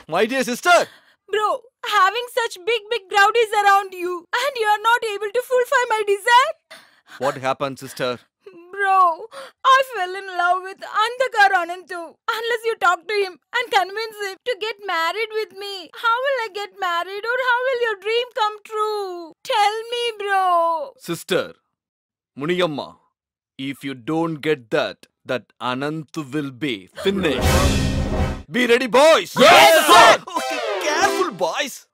My dear sister. Bro, having such big rowdies around you and you are not able to fulfill my desire? What happened, sister? Bro, I fell in love with Andhakar Anantu. Unless you talk to him and convince him to get married with me, how will I get married or how will your dream come true? Tell me, bro. Sister, Muniyamma, if you don't get that Anantu will be finished. Be ready, boys! Yes, sir! Okay, careful, boys!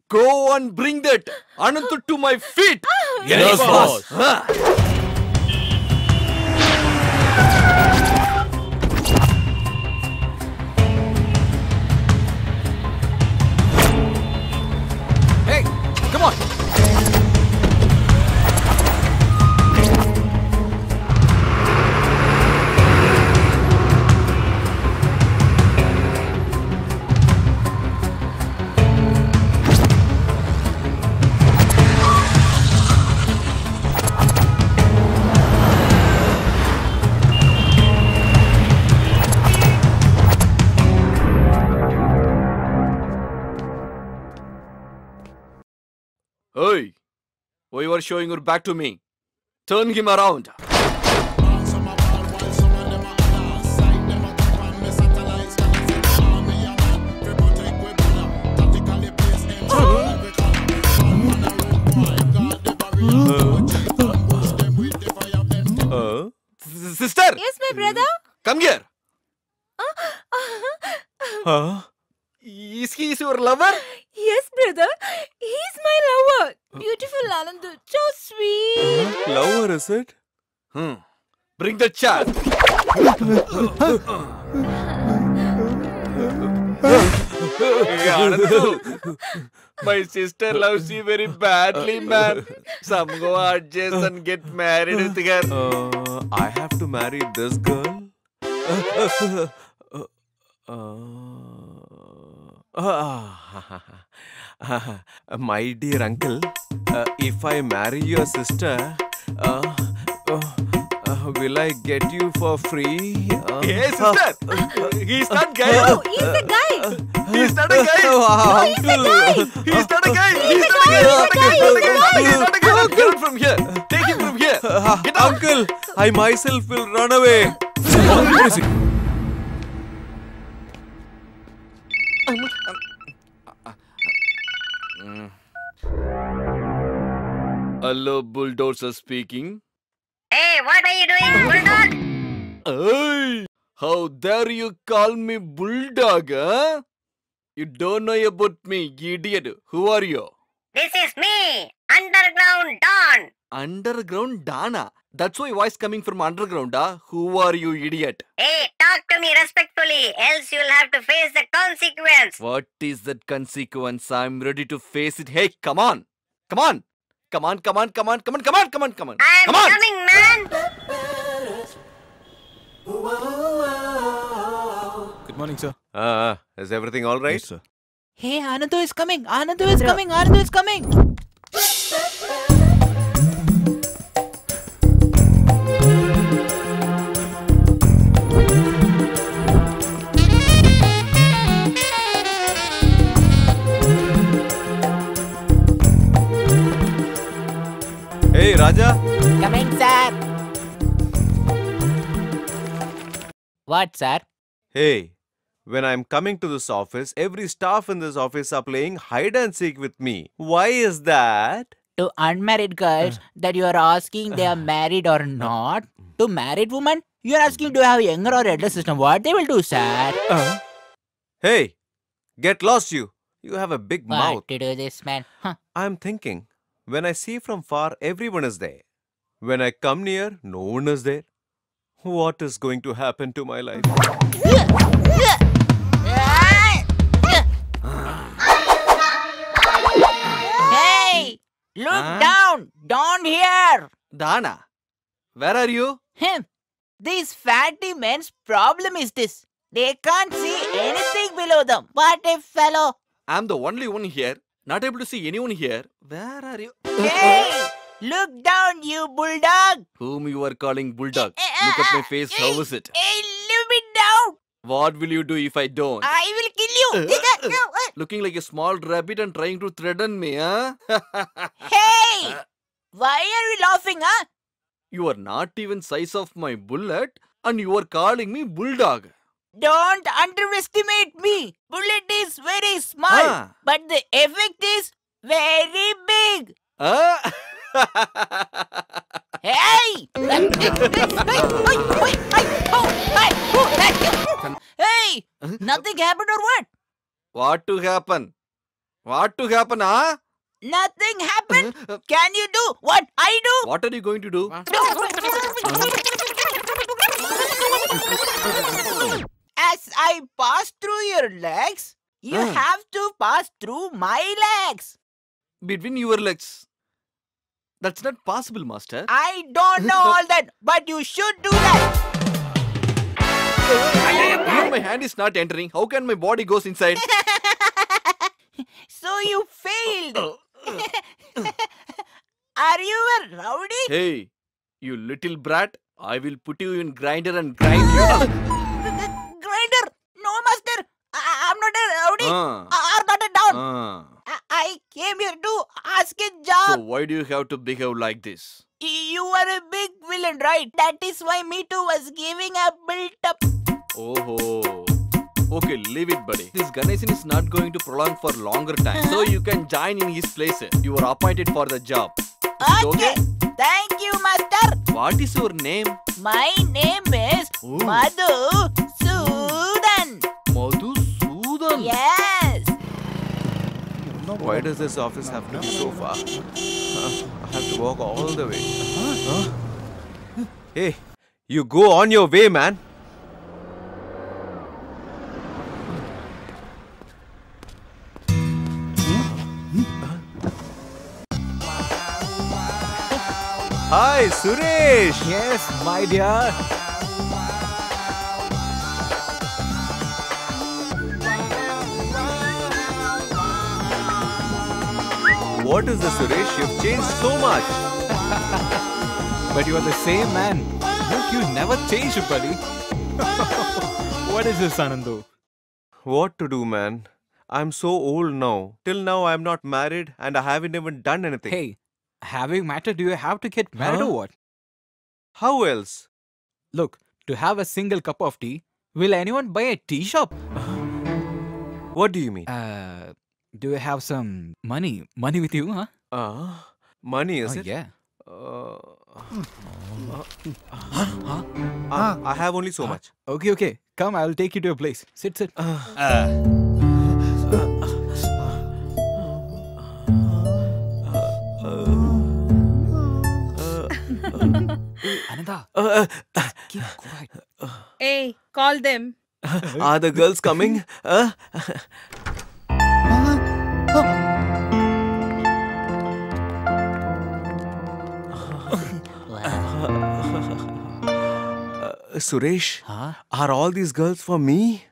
Go and bring that Anantu to my feet! Yes, boss! Hey, come on! Hey, why you are showing your back to me? Turn him around. Sister! Yes, my brother? Come here. Huh? Is he your lover? Yes, brother. He's my lover. Beautiful Anandu. So sweet. Lover, is it? Bring the chair. Hey, Anandu. My sister loves you very badly, man. Some go adjust and get married with her. I have to marry this girl? My dear uncle, if I marry your sister, will I get you for free? Hey, sister! He's not gay! Oh, he's a guy. He's not a guy! Wow, He's a guy. He's not a guy! He's a guy. He's not a guy! Get him from here! Take him from here! Get out! Uncle, I myself will run away. Where is he? Hello, Bulldozer speaking. Hey, what are you doing, Bulldog? Hey! How dare you call me Bulldog, huh? You don't know about me, idiot. Who are you? This is me, Underground Dawn. Underground Dana. That's why voice coming from underground, huh? Who are you, idiot? Hey, talk to me respectfully, else you'll have to face the consequence. What is that consequence? I'm ready to face it. Hey, come on! Come on! Come on, come on, come on, come on, come on, come on, come on! I'm Come on! coming, man. Good morning, sir. Is everything all right? Yes, sir. Hey, Anandu is coming! Anandu is coming! Anandu is coming! Hey, Raja. Coming, sir! What, sir? Hey, when I'm coming to this office, every staff in this office are playing hide and seek with me. Why is that? To unmarried girls that you are asking they are married or not. To married women, you are asking to have younger or elder sister. What they will do, sir? Hey, get lost you. You have a big mouth. What to do this, man? Huh. I'm thinking, when I see from far, everyone is there. When I come near, no one is there. What is going to happen to my life? Hey! Look down! Down here! Dana, where are you? These fatty men's problem is this. They can't see anything below them. What a fellow! I'm the only one here. Not able to see anyone here. Where are you? Hey! Look down, you bulldog! Whom you are calling Bulldog? Look at my face. How is it? Hey, leave me down! What will you do if I don't? I will you. Looking like a small rabbit and trying to threaten me, huh? Hey! Why are you laughing, huh? You are not even size of my bullet and you are calling me bulldog. Don't underestimate me. Bullet is very small, Ah. but the effect is very big. Huh? Hey! Hey! Nothing happened or what? What to happen? What to happen, huh? Nothing happened? Can you do what I do? What are you going to do? As I pass through your legs, you have to pass through my legs. Between your legs. That's not possible, master. I don't know all that, but you should do that. Even my hand is not entering. How can my body goes inside? So you failed. Are you a rowdy? Hey, you little brat. I will put you in grinder and grind you. Grinder? No, master. I'm not a rowdy. Or not a down. I came here to ask a So job. why do you have to behave like this? You are a big villain, right? That is why me too was giving a built-up. Oh. Okay, leave it, buddy. This Ganeshan is not going to prolong for longer time. So you can join in his place. You are appointed for the job. Is it okay? Thank you, master. What is your name? My name is Madhusudan. Madhusudan. Yes. Why does this office have to be so far? I have to walk all the way. Hey, you go on your way, man. Hi, Suresh. Yes, my dear. What is this, Suresh? You've changed so much. But you are the same man. Look, you never changed, buddy. What is this, Anandu? What to do, man? I'm so old now. Till now, I'm not married and I haven't even done anything. Hey, having matter, do you have to get married or what? How else? Look, to have a single cup of tea, will anyone buy a tea shop? What do you mean? Do you have some money? Money with you, huh? Money, is it? Yeah. I have only so much. Okay. Come, I'll take you to a place. Sit. Ananda, keep quiet. Hey, call them. Are the girls coming? Suresh, are all these girls for me?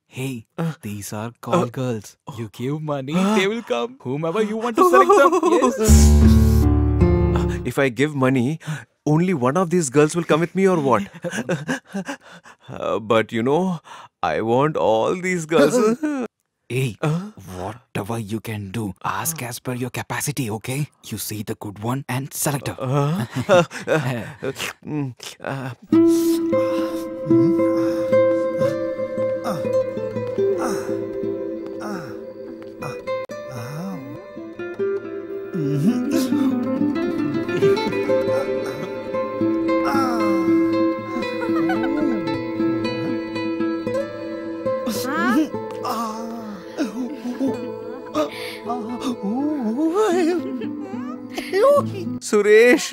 Hey, these are call girls. You give money, they will come. Whomever you want to select them. Yes. If I give money, only one of these girls will come with me or what? But you know, I want all these girls. Hey, whatever you can do, ask as per your capacity, okay? You see the good one and select her. Suresh.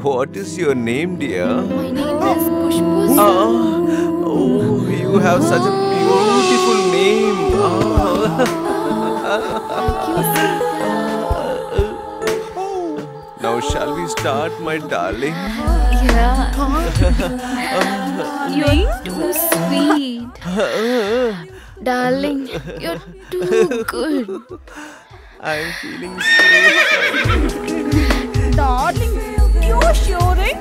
What is your name, dear? My name is Kushbu. Oh, you have such a beautiful name. Now Now, shall we start, my darling? Yeah. You're too sweet. Darling, you're too good. I'm feeling so Darling, you're showing?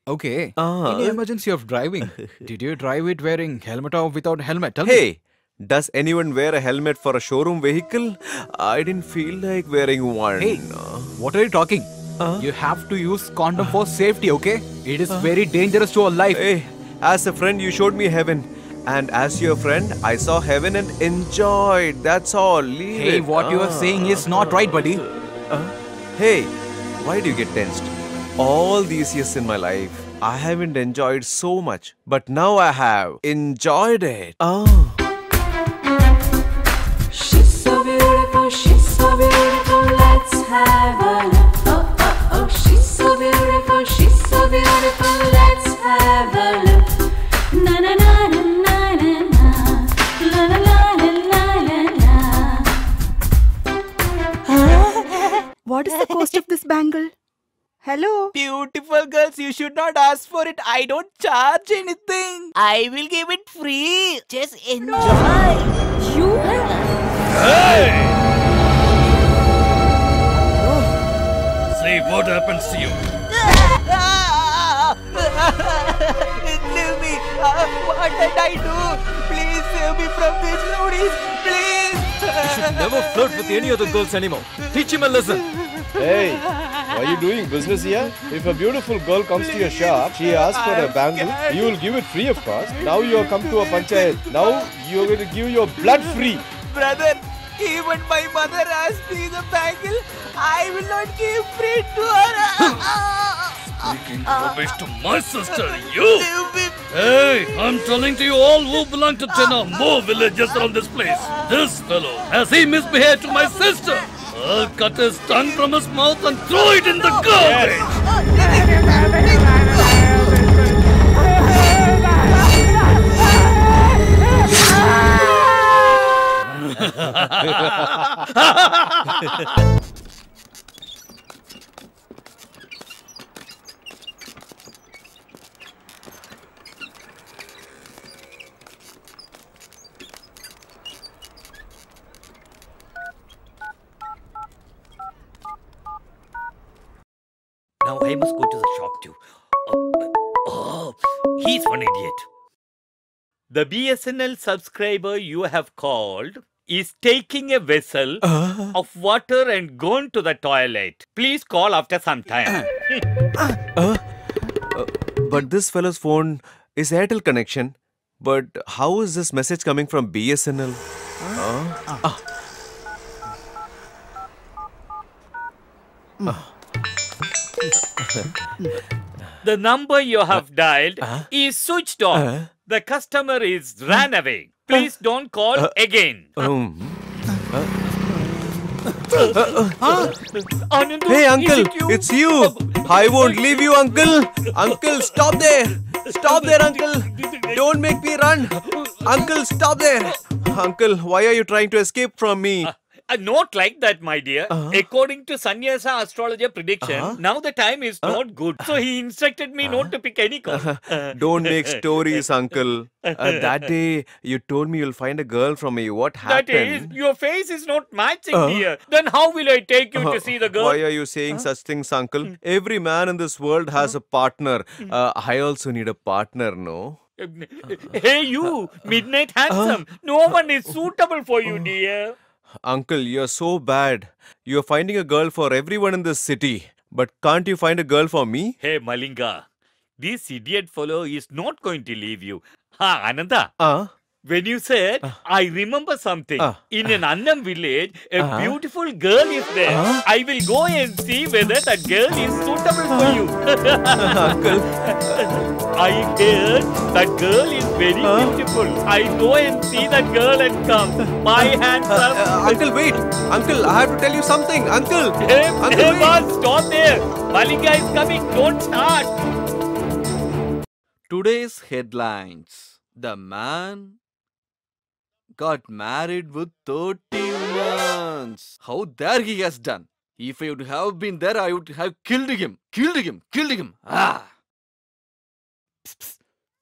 Okay. Ah. In the emergency of driving, did you drive it wearing helmet or without helmet? Tell me. Hey, does anyone wear a helmet for a showroom vehicle? I didn't feel like wearing one. Hey, what are you talking? You have to use condom for safety, okay? It is very dangerous to our life. Hey, as a friend, you showed me heaven. And as your friend, I saw heaven and enjoyed. That's all. Leave Hey, it. what you are saying is not right, buddy. Hey, why do you get tensed? All these years in my life, I haven't enjoyed so much. But now I have enjoyed it. Oh. She's so beautiful, let's have a look. Oh, oh, oh, she's so beautiful, let's have a look. Na na na na na na na, la la la la la la la. What is the cost of this bangle? Hello? Beautiful girls, you should not ask for it. I don't charge anything. I will give it free. Just enjoy. You? See what happens to you. Leave me. What did I do? Please save me from these rowdies. Please. You should never flirt with any other girls anymore. Teach him a lesson. Hey, why are you doing business here? If a beautiful girl comes to your shop, she asks for a bangle, you will give it free, of course. Now you have come to a panchayat. Now you are going to give your blood free. Brother, even my mother asked me the bangle. I will not give free to her. Speaking rubbish to my sister, you! Hey, I'm telling to you all who belong to 10 or more villages around this place. This fellow, has he misbehaved to my sister? I'll cut his tongue from his mouth and throw it in the garbage! Now I must go to the shop too. Oh, he's one idiot. The BSNL subscriber you have called is taking a vessel of water and gone to the toilet. Please call after some time. But this fellow's phone is Airtel connection. But how is this message coming from BSNL? The number you have dialed is switched off. The customer is ran away. Please don't call again. Anandu, Hey, is uncle, it you? it's you. I won't leave you, uncle. Uncle, stop there. Stop there, uncle. Don't make me run. Uncle, stop there. Uncle, why are you trying to escape from me? Not like that, my dear. According to Sannyasa astrologer prediction, now the time is not good. So he instructed me not to pick any call. Don't make stories, uncle. That day, you told me you'll find a girl from me. What That happened? is, your face is not matching here. Then how will I take you to see the girl? Why are you saying such things, uncle? Every man in this world has a partner. I also need a partner, no? Hey you, Midnight Handsome. No one is suitable for you, dear. Uncle, you're so bad. You're finding a girl for everyone in this city. But can't you find a girl for me? Hey Malinga, this idiot fellow is not going to leave you. Ha, Ananda. When you said, I remember something. In an Annam village, a beautiful girl is there. I will go and see whether that girl is suitable for you. Uncle. I heard that girl is very beautiful. I go and see that girl and come. My hands up. Uncle, wait. Uncle, I have to tell you something. Uncle. Hey, Uncle, hey wait. boss, stop there. Malinga is coming. Don't start. Today's headlines. The man got married with 30 months. How dare he has done? If I would have been there, I would have killed him. Killed him. Ah.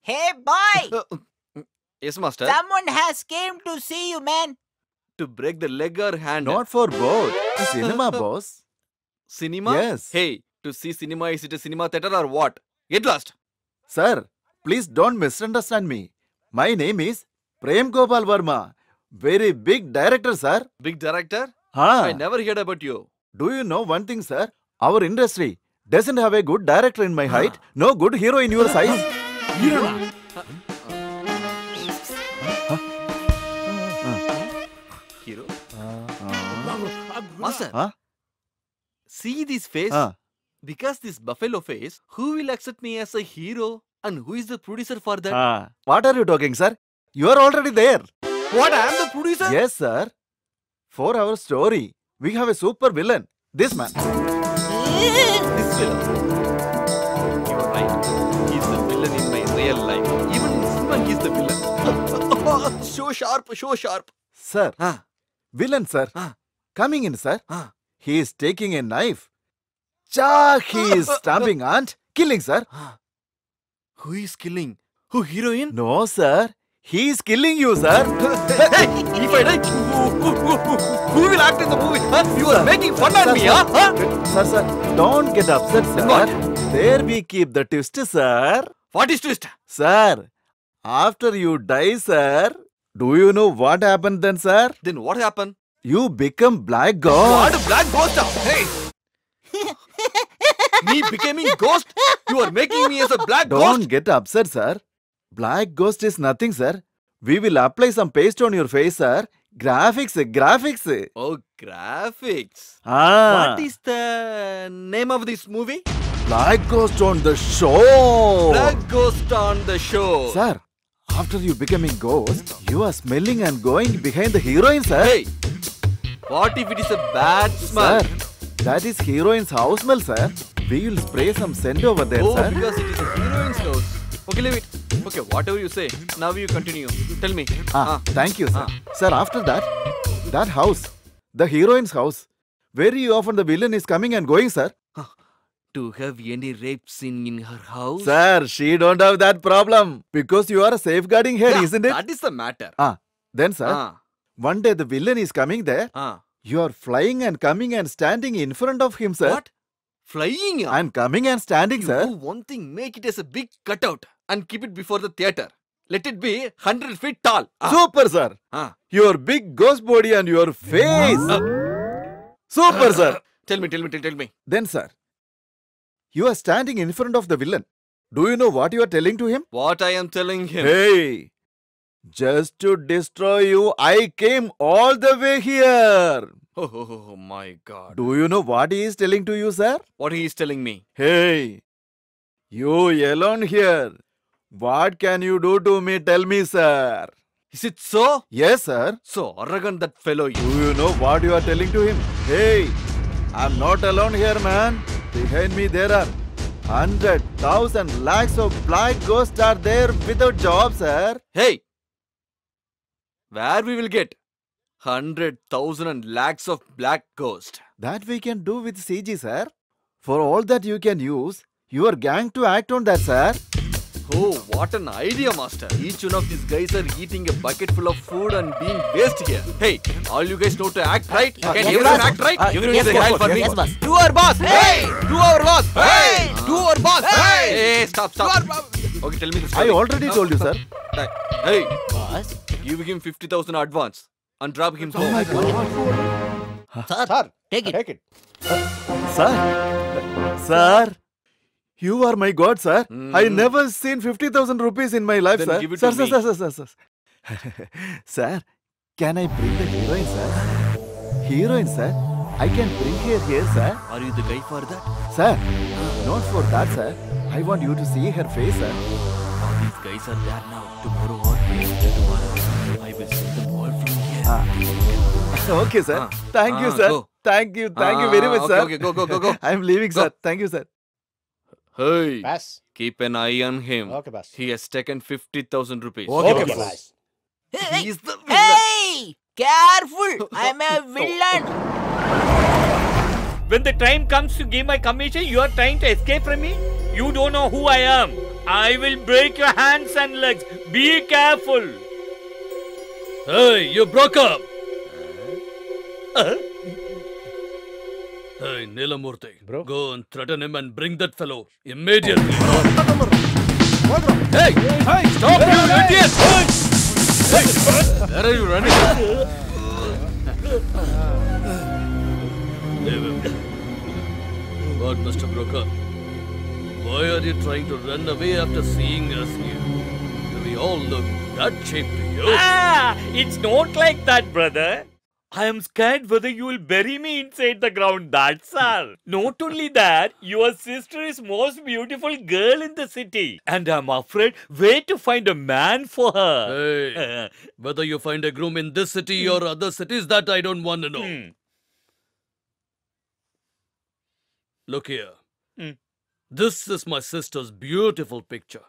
Hey, boy! Yes, master. Someone has came to see you, man. To break the leg or hand. Not for both. Cinema, boss. Cinema? Yes. Hey, to see cinema, is it a cinema theater or what? Get lost. Sir, please don't misunderstand me. My name is Prem Gopal Verma. Very big director, sir. Big director? Huh. I never heard about you. Do you know one thing, sir? Our industry doesn't have a good director in my height, no good hero in your size. Hero? Master, Huh? see this face? Huh? Because this buffalo face, who will accept me as a hero? And who is the producer for that? What are you talking, sir? You are already there. What? I am the producer? Yes, sir. For our story, we have a super villain. This man. This villain. You are right. He's the villain in my real life. Even in cinema, he's the villain. So sharp. Sir. Ah. Villain, sir. Ah. Coming in, sir. Ah. He is taking a knife. Cha! He is stamping and killing, sir. Who is killing? Who, heroine? No, sir. He is killing you, sir. Hey, if I die, who will act in the movie? Huh? You are making fun of me, huh? Sir, don't get upset, sir. What? There we keep the twist, sir. What is twist? Sir, after you die, sir, do you know what happened then, sir? Then what happened? You become black ghost. What? Black ghost? Hey! Me becoming ghost? You are making me as a black Don't ghost? get upset, sir. Black ghost is nothing, sir. We will apply some paste on your face, sir. Graphics. Oh, graphics. Ah. What is the name of this movie? Black ghost on the show. Black ghost on the show. Sir, after you becoming ghost, you are smelling and going behind the heroine, sir. Hey, what if it is a bad smell? Sir, that is heroine's house smell, sir. We will spray some scent over there, Oh, sir. because it is a heroine's nose. Okay, leave it. Okay, whatever you say. Now you continue. Tell me. Thank you, sir. Sir, after that house, the heroine's house, very often the villain is coming and going, sir. To have any rape scene in her house? Sir, she don't have that problem because you are safeguarding her, isn't it? That is the matter. Then, sir, one day the villain is coming there. You are flying and coming and standing in front of him, sir. What? Flying? I'm coming and standing, You sir. do one thing, make it as a big cutout and keep it before the theater. Let it be 100 feet tall. Super, sir. Your big ghost body and your face. Super, sir. Tell me. Then, sir, you are standing in front of the villain. Do you know what you are telling to him? What I am telling him? Hey, just to destroy you, I came all the way here. Oh my God. Do you know what he is telling to you, sir? What he is telling me? Hey, you alone here. What can you do to me? Tell me, sir. Is it so? Yes, sir. So arrogant that fellow you. Do you know what you are telling to him? Hey, I'm not alone here, man. Behind me there are 100,000 lakhs of black ghosts are there without jobs, sir. Hey, where we will get 100,000 and lakhs of black ghost? That we can do with CG, sir. For all that you can use your gang to act on that, sir. Oh, what an idea, master. Each one of these guys are eating a bucket full of food and being waste here. Hey, all you guys know to act right? Can everyone act right? Everyone is a guy for me. Yes, boss. Do our boss. Hey! Do our boss. Hey! Do our boss. Hey! Stop. Okay, tell me the story. I already told you, sir. Hey, Boss? give him 50,000 advance and drop him home. Oh my God. Sir, Take it. take it. Sir, you are my God, sir. I never seen 50,000 rupees in my life, Then sir. give it Sir, to sir. Sir, can I bring the heroine, sir? Heroine, sir. I can bring her here, sir. Are you the guy for that? Sir, not for that, sir. I want you to see her face, sir. All these guys are there now. Tomorrow or day tomorrow, I will send them all from here. Okay, sir. Thank you, sir. Go. Thank you very much, sir. Okay, go. I'm leaving, Go. sir. Thank you, sir. Hey, Pass. keep an eye on him. Okay, boss. He has taken 50,000 rupees. Okay, boss. He is the villain. Hey! Careful! I'm a villain. When the time comes to give my commission, you are trying to escape from me? You don't know who I am. I will break your hands and legs. Be careful. Hey, you broke up. Hey, Nilamurthy. Bro. Go and threaten him and bring that fellow immediately. Hey! Hey! Stop, you idiot! Hey! Where are you running? What, Mr. Broker? Why are you trying to run away after seeing us here? Do we all look that cheap to you? It's not like that, brother. I am scared whether you will bury me inside the ground, that's all. Not only that, your sister is most beautiful girl in the city. And I'm afraid where to find a man for her. Hey, whether you find a groom in this city or other cities, that I don't want to know. Look here. This is my sister's beautiful picture.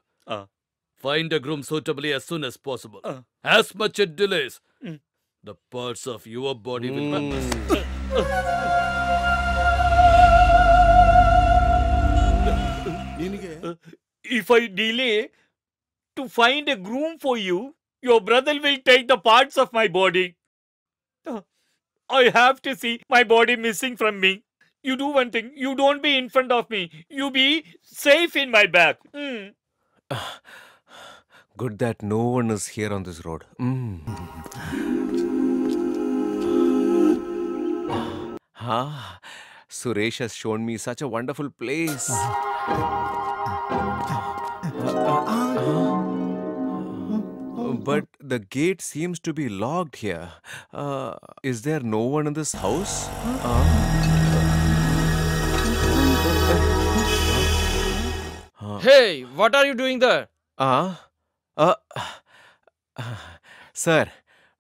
Find a groom suitably as soon as possible. As much it delays, the parts of your body will be missing. If I delay to find a groom for you, your brother will take the parts of my body. I have to see my body missing from me. You do one thing. You don't be in front of me. You be safe in my back. Good that no one is here on this road. Suresh has shown me such a wonderful place. But the gate seems to be locked here. Is there no one in this house? Hey, what are you doing there? Sir,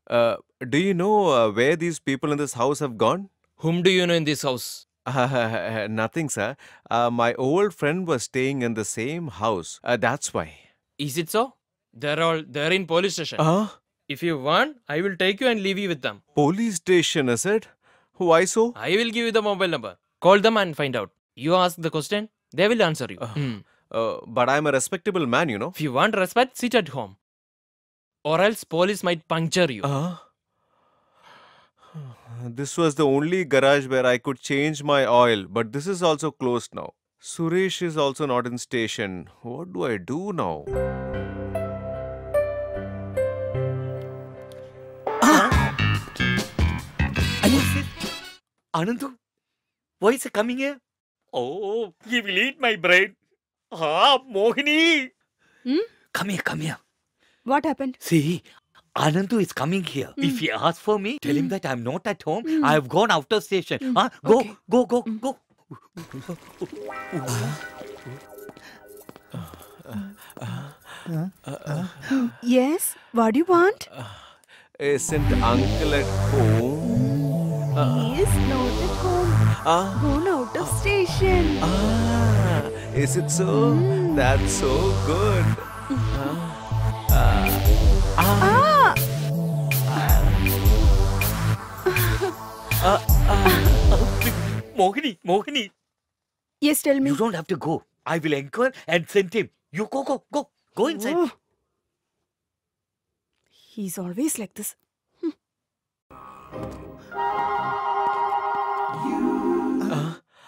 do you know where these people in this house have gone? Whom do you know in this house? Nothing, sir. My old friend was staying in the same house. That's why. Is it so? They're in police station. If you want, I will take you and leave you with them. Police station, is it? Why so? I will give you the mobile number. Call them and find out. You ask the question, they will answer you. But I'm a respectable man, you know. If you want respect, sit at home. Or else police might puncture you. This was the only garage where I could change my oil, but this is also closed now. Suresh is also not in station. What do I do now? Anandu, why is he coming here? Oh, he will eat my brain. Mohini. Come here. What happened? See, Anandu is coming here. If he asks for me, tell him that I'm not at home. I have gone out of station. Go. Yes, what do you want? Isn't uncle at home? He is not at home. Gone out of station. Is it so? That's so good. Mohini. Yes, tell me. You don't have to go. I will inquire and send him. You go inside. Oh. He's always like this.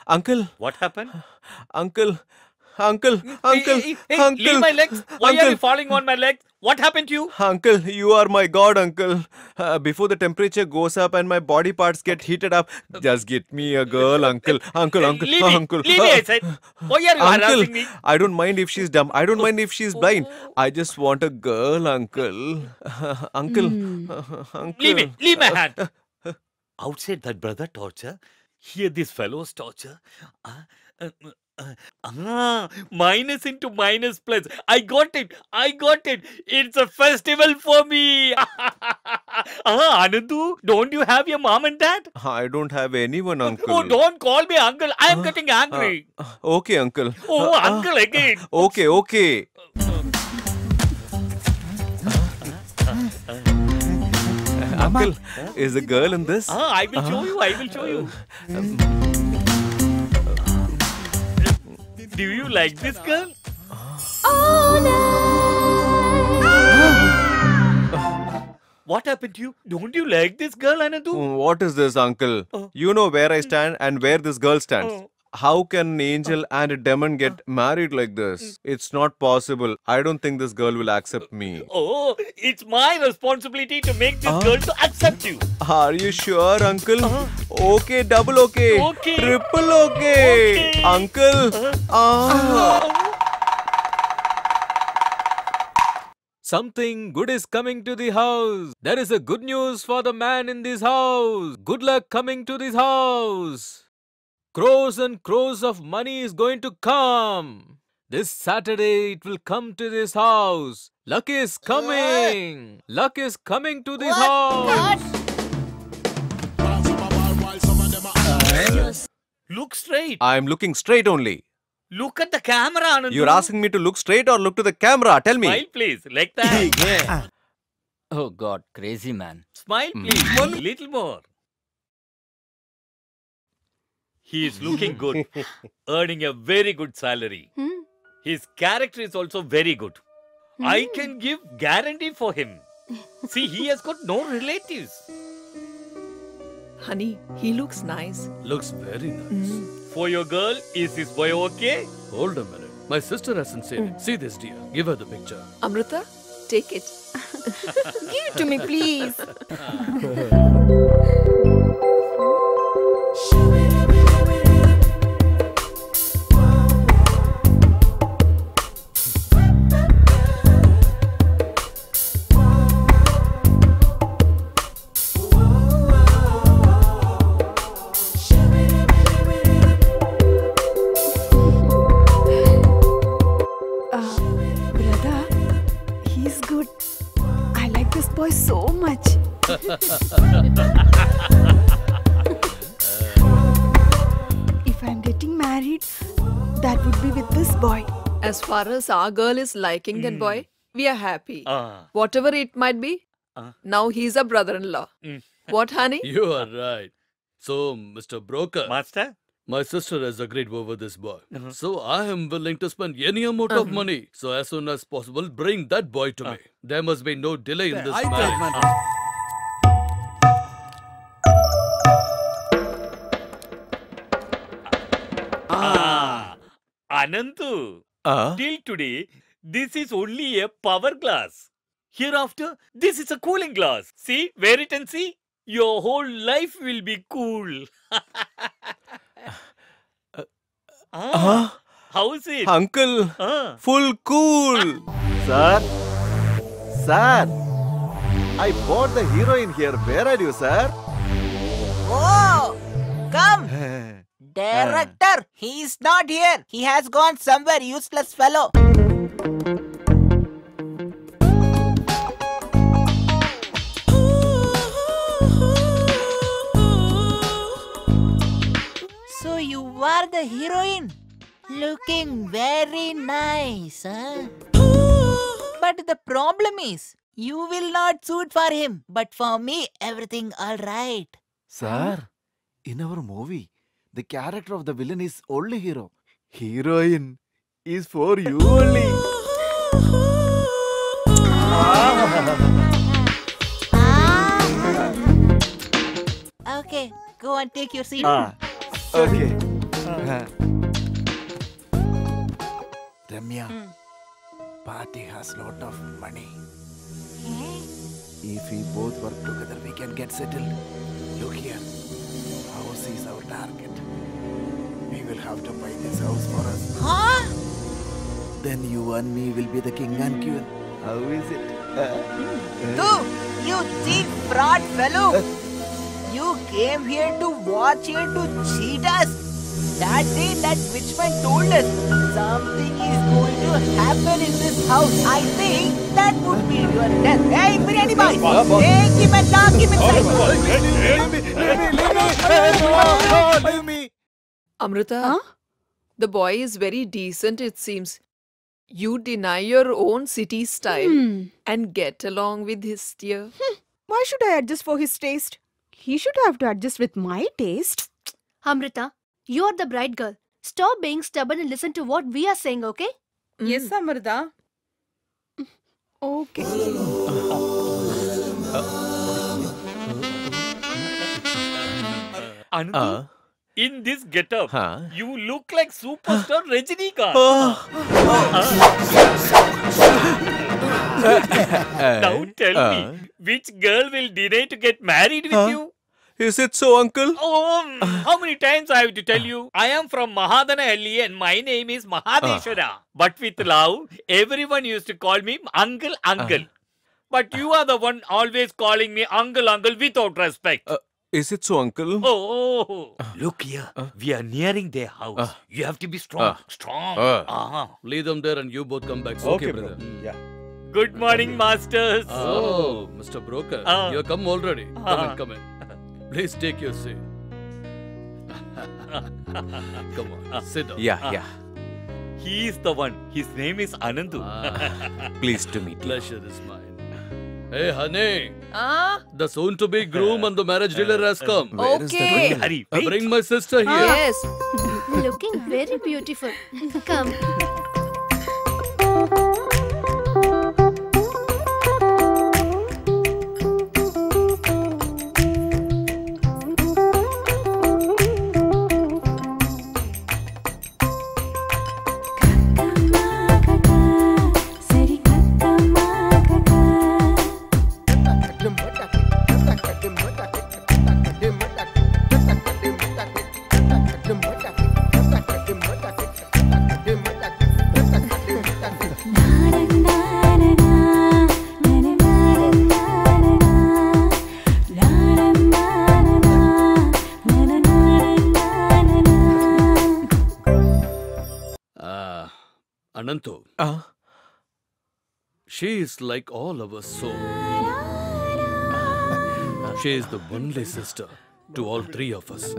Uncle. What happened? Uncle. Hey, leave my legs. Why are you falling on my legs? What happened to you? Uncle, you are my god, uncle. Before the temperature goes up and my body parts get heated up, just get me a girl, uncle. Uncle. Leave me, I said. Why are you harassing me? I don't mind if she's dumb. I don't mind if she's blind. I just want a girl, uncle. Uncle. Leave my hand. Outside that brother torture, here this fellow's torture. Minus into minus plus. I got it. It's a festival for me. Anandu, don't you have your mom and dad? I don't have anyone, uncle. Oh, don't call me uncle. I am getting angry. Okay, uncle. Oh, uncle again. Okay. Uncle, is the girl in this? I will show you. Do you like this girl? What happened to you? Don't you like this girl, Anandu? What is this, uncle? You know where I stand and where this girl stands. How can an angel and a demon get married like this? It's not possible. I don't think this girl will accept me. Oh, it's my responsibility to make this girl to accept you. Are you sure, uncle? Okay, double okay. Okay. Triple okay. Uncle. Something good is coming to the house. There is a good news for the man in this house. Good luck coming to this house. Crores and crores of money is going to come. This Saturday it will come to this house. Luck is coming. Luck is coming to this house. Look straight. I'm looking straight only. Look at the camera, Anandu. You're asking me to look straight or look to the camera? Tell me. Smile, please. Like that. Oh God, crazy man. Smile, please. Little more. He is looking good, earning a very good salary. His character is also very good. I can give guarantee for him. See, he has got no relatives. Honey, he looks nice. Looks very nice. For your girl, is this boy okay? Hold a minute. My sister hasn't seen it. See this, dear. Give her the picture. Amrita, take it. Give it to me, please. So much. If I'm getting married, that would be with this boy. As far as our girl is liking that boy, we are happy. Whatever it might be, now he's a brother-in-law. What, honey? You are right. So, Mr. Broker. Master? My sister has agreed over this boy. So I am willing to spend any amount of money. So as soon as possible, bring that boy to me. There must be no delay in this marriage. Anandu, till today, this is only a power glass. Hereafter, this is a cooling glass. See, wear it and see. Your whole life will be cool. How's it? Uncle, full cool. Sir? Sir? I bought the heroine here. Where are you, sir? Oh, come. Director, he's not here. He has gone somewhere, useless fellow. So you are the heroine. Looking very nice, huh? But the problem is, you will not suit for him. But for me, everything alright. Sir, in our movie, the character of the villain is only hero. Heroine is for you only. Okay, go and take your seat. Okay. Ramya, party has lot of money. If we both work together, we can get settled. Look here, house is our target. We will have to buy this house for us. Huh? Then you and me will be the king and queen. How is it? You cheap fraud fellow! You came here to watch here to cheat us. That day that witchman told us something is going to happen in this house. I think that would be your death. Hey, biryani boy! Take him and lock him inside. Leave me! Amrita, the boy is very decent, it seems. You deny your own city style and get along with his dear. Why should I adjust for his taste? He should have to adjust with my taste. Amrita, you're the bride girl, Stop being stubborn and listen to what we are saying, okay? Yes, Amrita. Okay. Anandu, in this getup, you look like superstar Rajinikanth. Now tell me, which girl will deny to get married with you? Is it so, uncle? Oh, how many times I have to tell you? I am from Mahadanahalli and my name is Mahadeshwara. But with love, everyone used to call me uncle, uncle. But you are the one always calling me uncle, uncle without respect. Is it so, uncle? Oh, look here. We are nearing their house. You have to be strong. Strong. Leave them there and you both come back. Okay, brother. Yeah. Good morning, masters. Oh, Mr. Broker. You have come already. Come in, come in. Please take your seat. Come on, sit down. Yeah. He is the one. His name is Anandu. Pleased to meet you. Pleasure is mine. Hey, honey. The soon-to-be groom and the marriage dealer has come. Where is the Okay. ring? Hurry, Bring my sister here. Yes. Looking very beautiful. Come. Anantu. She is like all of us so. She is the only sister to all three of us.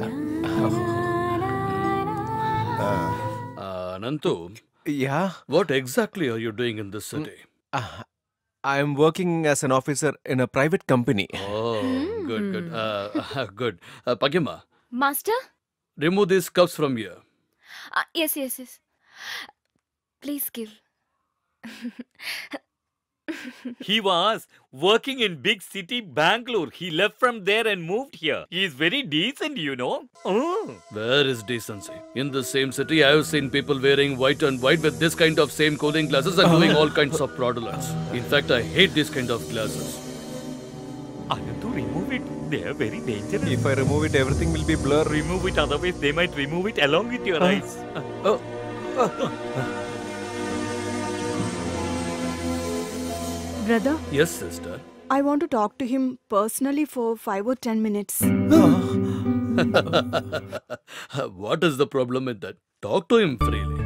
Anantu. Yeah? What exactly are you doing in this city? I am working as an officer in a private company. Oh, good. Good. Pagima, Master? remove these cups from here. Yes. Please give. He was working in big city Bangalore. He left from there and moved here. He is very decent, you know. Where is decency? In the same city, I have seen people wearing white and white with this kind of same cooling glasses and doing all kinds of fraudulence. In fact, I hate this kind of glasses. Anandu, remove it. They are very dangerous. If I remove it, everything will be blurred. Remove it, otherwise they might remove it along with your eyes. Brother, Yes, sister. I want to talk to him personally for 5 or 10 minutes. What is the problem with that? Talk to him freely.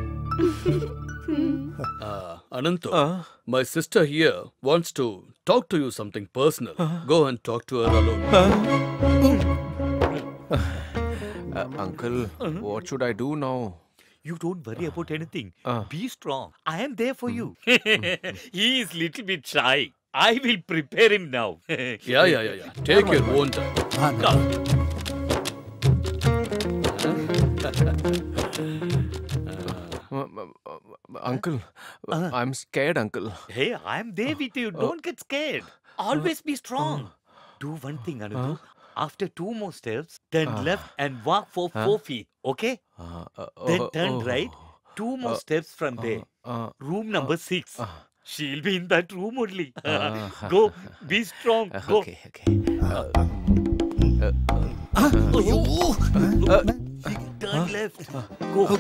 Anantu, my sister here wants to talk to you something personal. Go and talk to her alone. Uncle, what should I do now? You don't worry about anything. Be strong. I am there for you. He is little bit shy. I will prepare him now. Yeah. Take your own time. Uncle, I'm scared, uncle. Hey, I am there with you. Don't get scared. Always be strong. Do one thing, Anandu. After 2 more steps, turn left and walk for 4 feet. Okay? Then turn right. 2 more steps from there. Room number 6. She'll be in that room only. Go. Be strong. Go. Okay. Turn left. Go.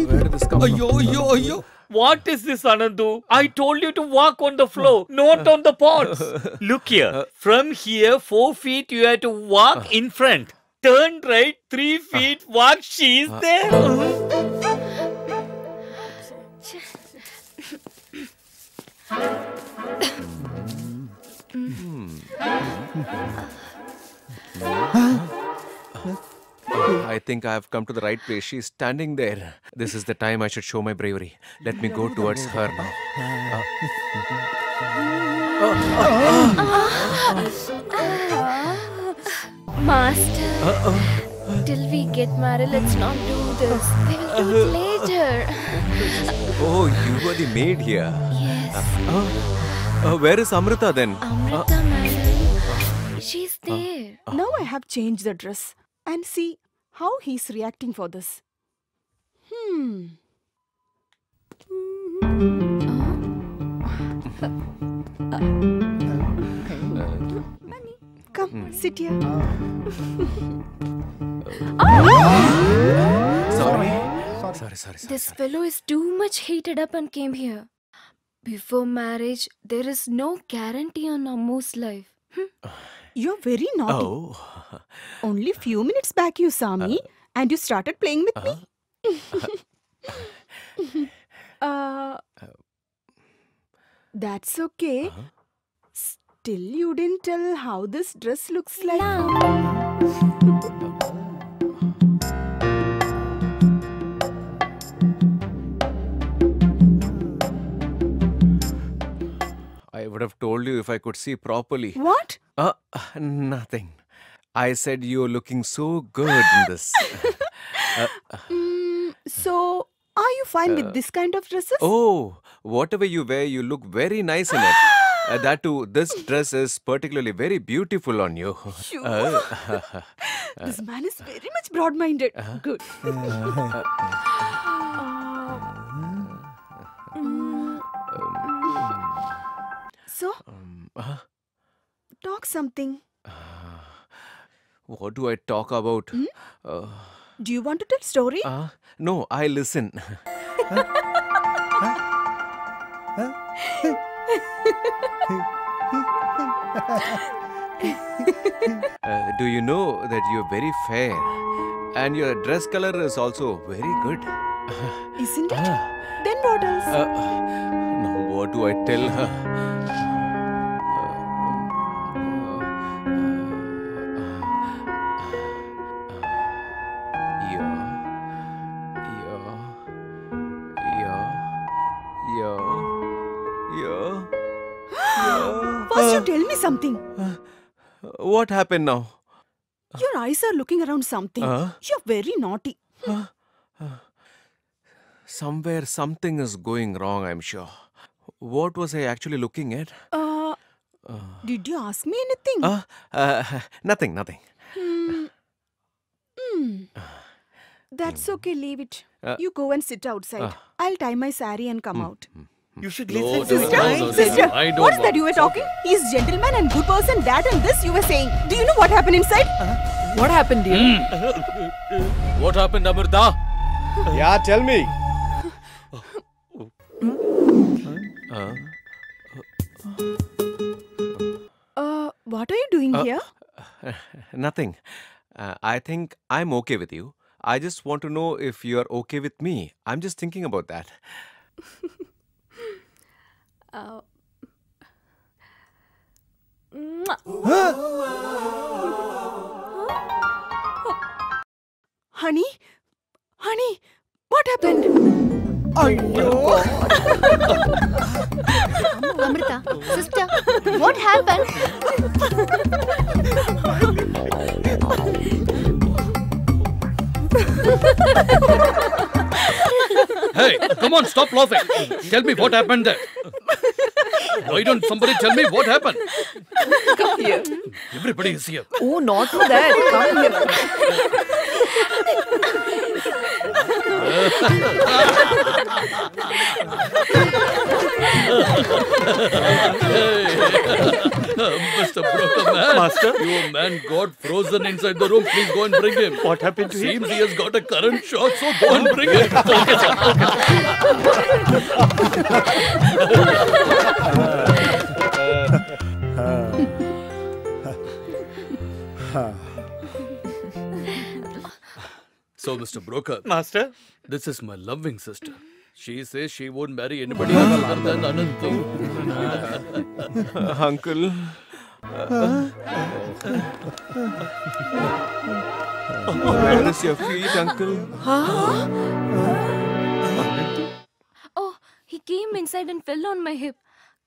Where did this come from? What is this, Anandu? I told you to walk on the floor, not on the pots. Look here. From here, 4 feet, you have to walk in front. Turn right, 3 feet, walk. She's there. I think I have come to the right place. She's standing there. This is the time I should show my bravery. Let me go towards her now. Master, till we get married, let's not do this. We will do it later. Oh, you are the maid here. Yes. Where is Amrita then? Amrita, madam. She's there. Now I have changed the dress. And see how he's reacting for this. Come, sit here. Sorry. This fellow is too much heated up and came here. Before marriage, there is no guarantee on Ammu's life. You're very naughty. Oh. Only few minutes back you saw me and you started playing with me. That's okay. Still you didn't tell how this dress looks like. I would have told you if I could see properly. What? Nothing. I said you're looking so good in this. So, are you fine with this kind of dresses? Oh, whatever you wear, you look very nice in it. That too, this dress is particularly very beautiful on you. This man is very much broad-minded. Good. So, talk something. What do I talk about? Do you want to tell story? No, I listen. Do you know that you're very fair? And your dress color is also very good. Isn't it? Then what else? Now, what do I tell her? First you tell me something. What happened now? Your eyes are looking around something. You're very naughty. Somewhere something is going wrong, I'm sure. What was I actually looking at? Did you ask me anything? Nothing. That's okay, leave it. You go and sit outside. I'll tie my sari and come out. You should listen to him. Sister, I don't what's that want you were this, talking? He's gentleman and good person, that and this you were saying. Do you know what happened inside? What happened, dear? What happened, Amrita? Yeah, tell me. What are you doing here? Nothing. I think I'm okay with you. I just want to know if you're okay with me. I'm just thinking about that. Honey, what happened? Amrita, sister, what happened? Hey, come on, stop laughing. Tell me what happened there. Why don't somebody tell me what happened? Come here. Everybody is here. Oh, not for that. Come here. Mr. Broker Man. Master? Your man got frozen inside the room. Please go and bring him. What happened to him? Seems he has got a current shock, so go and bring him. Okay, sir. So, Mr. Broker. Master? This is my loving sister. She says she won't marry anybody other than Anantu. Uncle, Where is your feet, uncle? Oh, he came inside and fell on my hip.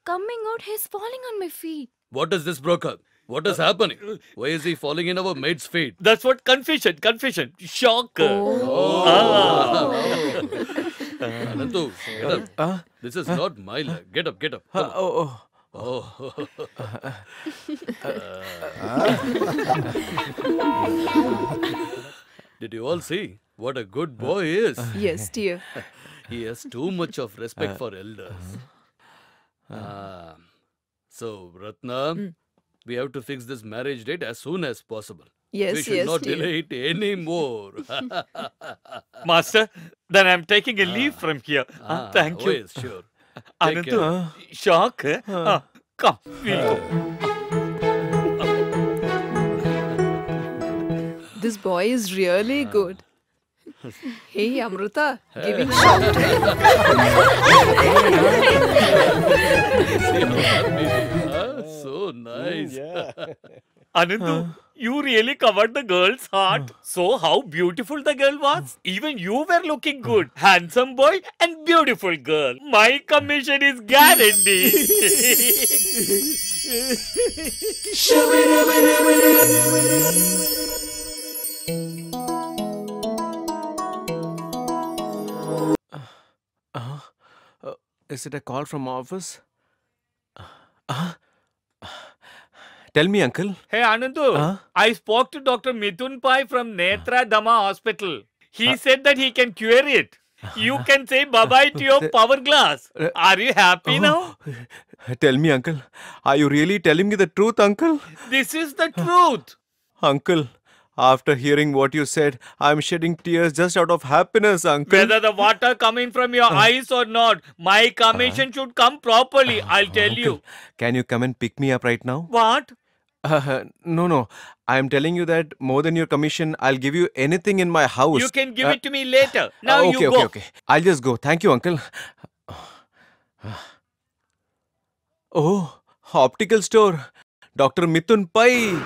Coming out, he's falling on my feet. What is this, broker? What is happening? Why is he falling in our maid's feet? That's what confession. Shock. Anandu, get up. This is not my leg. Get up. Come on. Did you all see what a good boy is? Yes, dear. He has too much of respect for elders. So, Ratna, we have to fix this marriage date as soon as possible. Yes, we should not delay it anymore. Master, then I'm taking a leave from here. Thank you. Yes, sure. Anandu, shock. Come, we'll go. This boy is really good. Hey, Amruta, giving shock. So nice. Anandu, you really covered the girl's heart. So how beautiful the girl was. Even you were looking good. Handsome boy and beautiful girl. My commission is guaranteed. Is it a call from office? Tell me, uncle. Hey Anandu, I spoke to Dr. Mithun Pai from Netra Dama Hospital. He said that he can cure it. You can say bye-bye to your power glass. Are you happy now? Tell me, uncle. Are you really telling me the truth, uncle? This is the truth. Uncle, after hearing what you said, I'm shedding tears just out of happiness, uncle. Whether the water coming from your eyes or not, my commission should come properly, I'll tell you. Can you come and pick me up right now? What? No. I'm telling you that more than your commission, I'll give you anything in my house. You can give it to me later. Now you go. Okay. I'll just go. Thank you, uncle. Oh, optical store. Dr. Mithun Pai.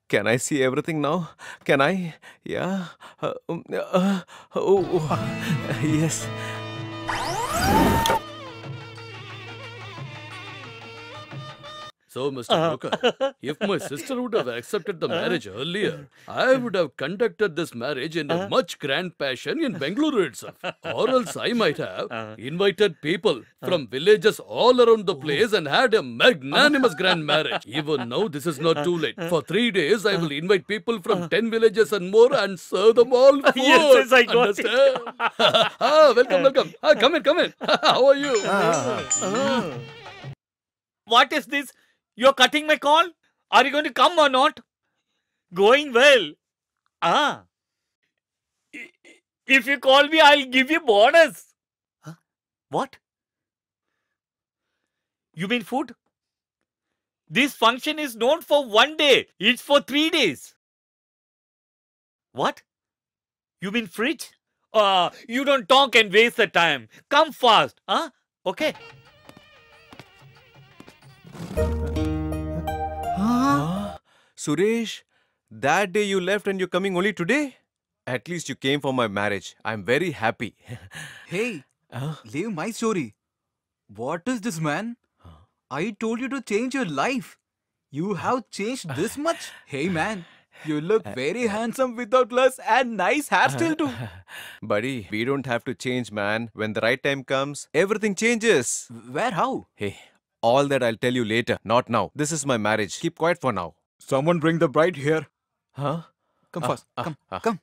Can I see everything now? Can I? Yeah. Yes. So, Mr. Broker, if my sister would have accepted the marriage earlier, I would have conducted this marriage in a much grand fashion in Bengaluru itself. Or else I might have invited people from villages all around the place and had a magnanimous grand marriage. Even now, this is not too late. For 3 days, I will invite people from 10 villages and more and serve them all food. Yes, I got it. Welcome. Come in. How are you? What is this? You're cutting my call? Are you going to come or not? Going well. If you call me, I'll give you bonus. What? You mean food? This function is not for 1 day. It's for 3 days. What? You mean fridge? You don't talk and waste the time. Come fast. Okay. Suresh, that day you left and you're coming only today? At least you came for my marriage. I'm very happy. Hey, leave my story. What is this, man? I told you to change your life. You have changed this much? Hey, man, you look very handsome without less and nice hairstyle too. Buddy, we don't have to change, man. When the right time comes, everything changes. Where, how? Hey, all that I'll tell you later, not now. This is my marriage. Keep quiet for now. Someone bring the bride here. Huh? Come fast. Come.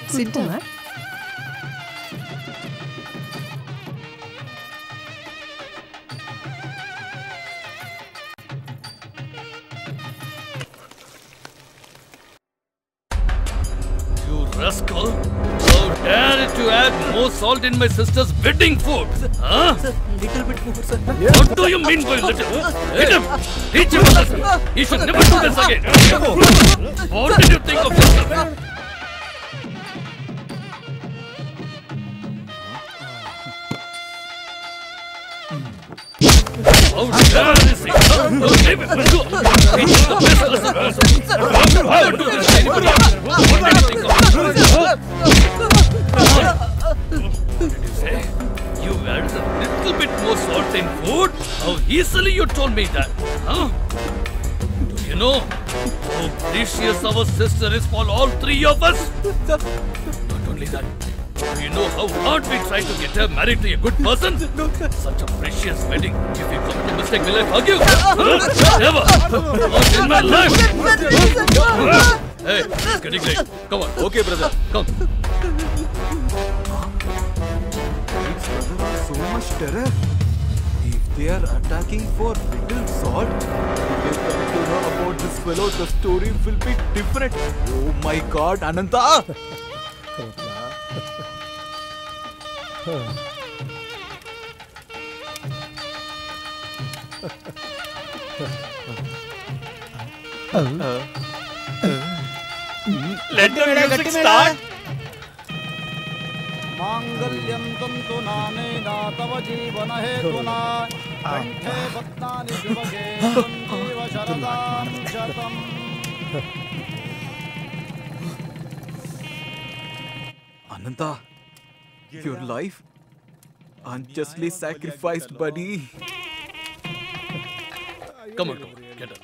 Sit down. You rascal! How dare you to add more salt in my sister's wedding food? Huh? Little bit more, sir. What do you mean by little? Hit him! Teach him a lesson! He should never do this again! What did you think of yourself? How dare this thing? Don't leave it! Teach him the best lesson possible! How do this to anybody else? What did you think of yourself? What did you say? You added a little bit more salt in food? How easily you told me that, huh? Do you know how precious our sister is for all three of us? Not only that, do you know how hard we tried to get her married to a good person? Such a precious wedding. If you commit a mistake, will I forgive? Never! Not in my life! Hey, it's getting late. Come on. Okay, brother. Come. So much terror. If they are attacking for little salt, if they come to know about this fellow, the story will be different. Oh my God, Ananta! Let the music start. मांगल्यं तन्तु नानेन तव जीवन हेतुना कंठे भक्तानि शुभगे सञ्जीव शरदां शतम्. Ananta, your life unjustly sacrificed, buddy. Come on, get up.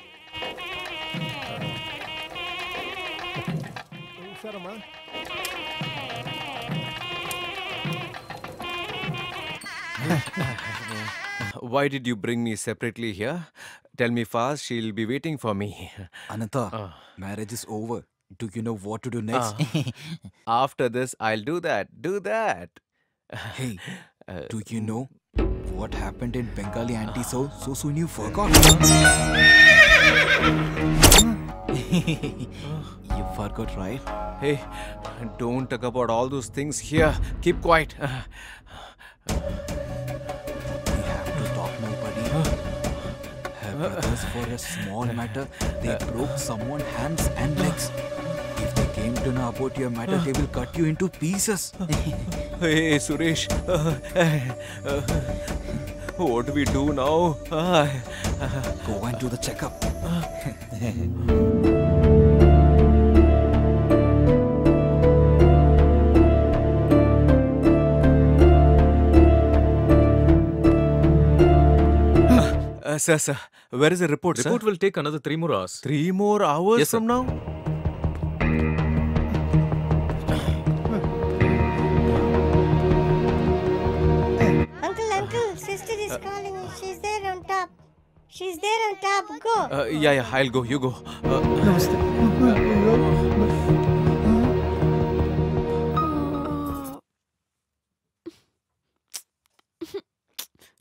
Why did you bring me separately here? Tell me fast, she'll be waiting for me. Ananta, marriage is over. Do you know what to do next? After this, I'll do that. Do that. Hey, do you know what happened in Bengali auntie so soon you forgot? You forgot, right? Hey, don't talk about all those things here. Keep quiet. We have to talk now, buddy. Her brothers, for a small matter, they broke someone's hands and legs. If they came to know about your matter, they will cut you into pieces. Hey, Suresh. What do we do now? Go and do the checkup. Sir, where is the report, Report will take another 3 more hours. 3 more hours Yes, sir. from now? Uncle, sister is calling you. She's there on top. She's there on top. Go. Yeah, I'll go. You go.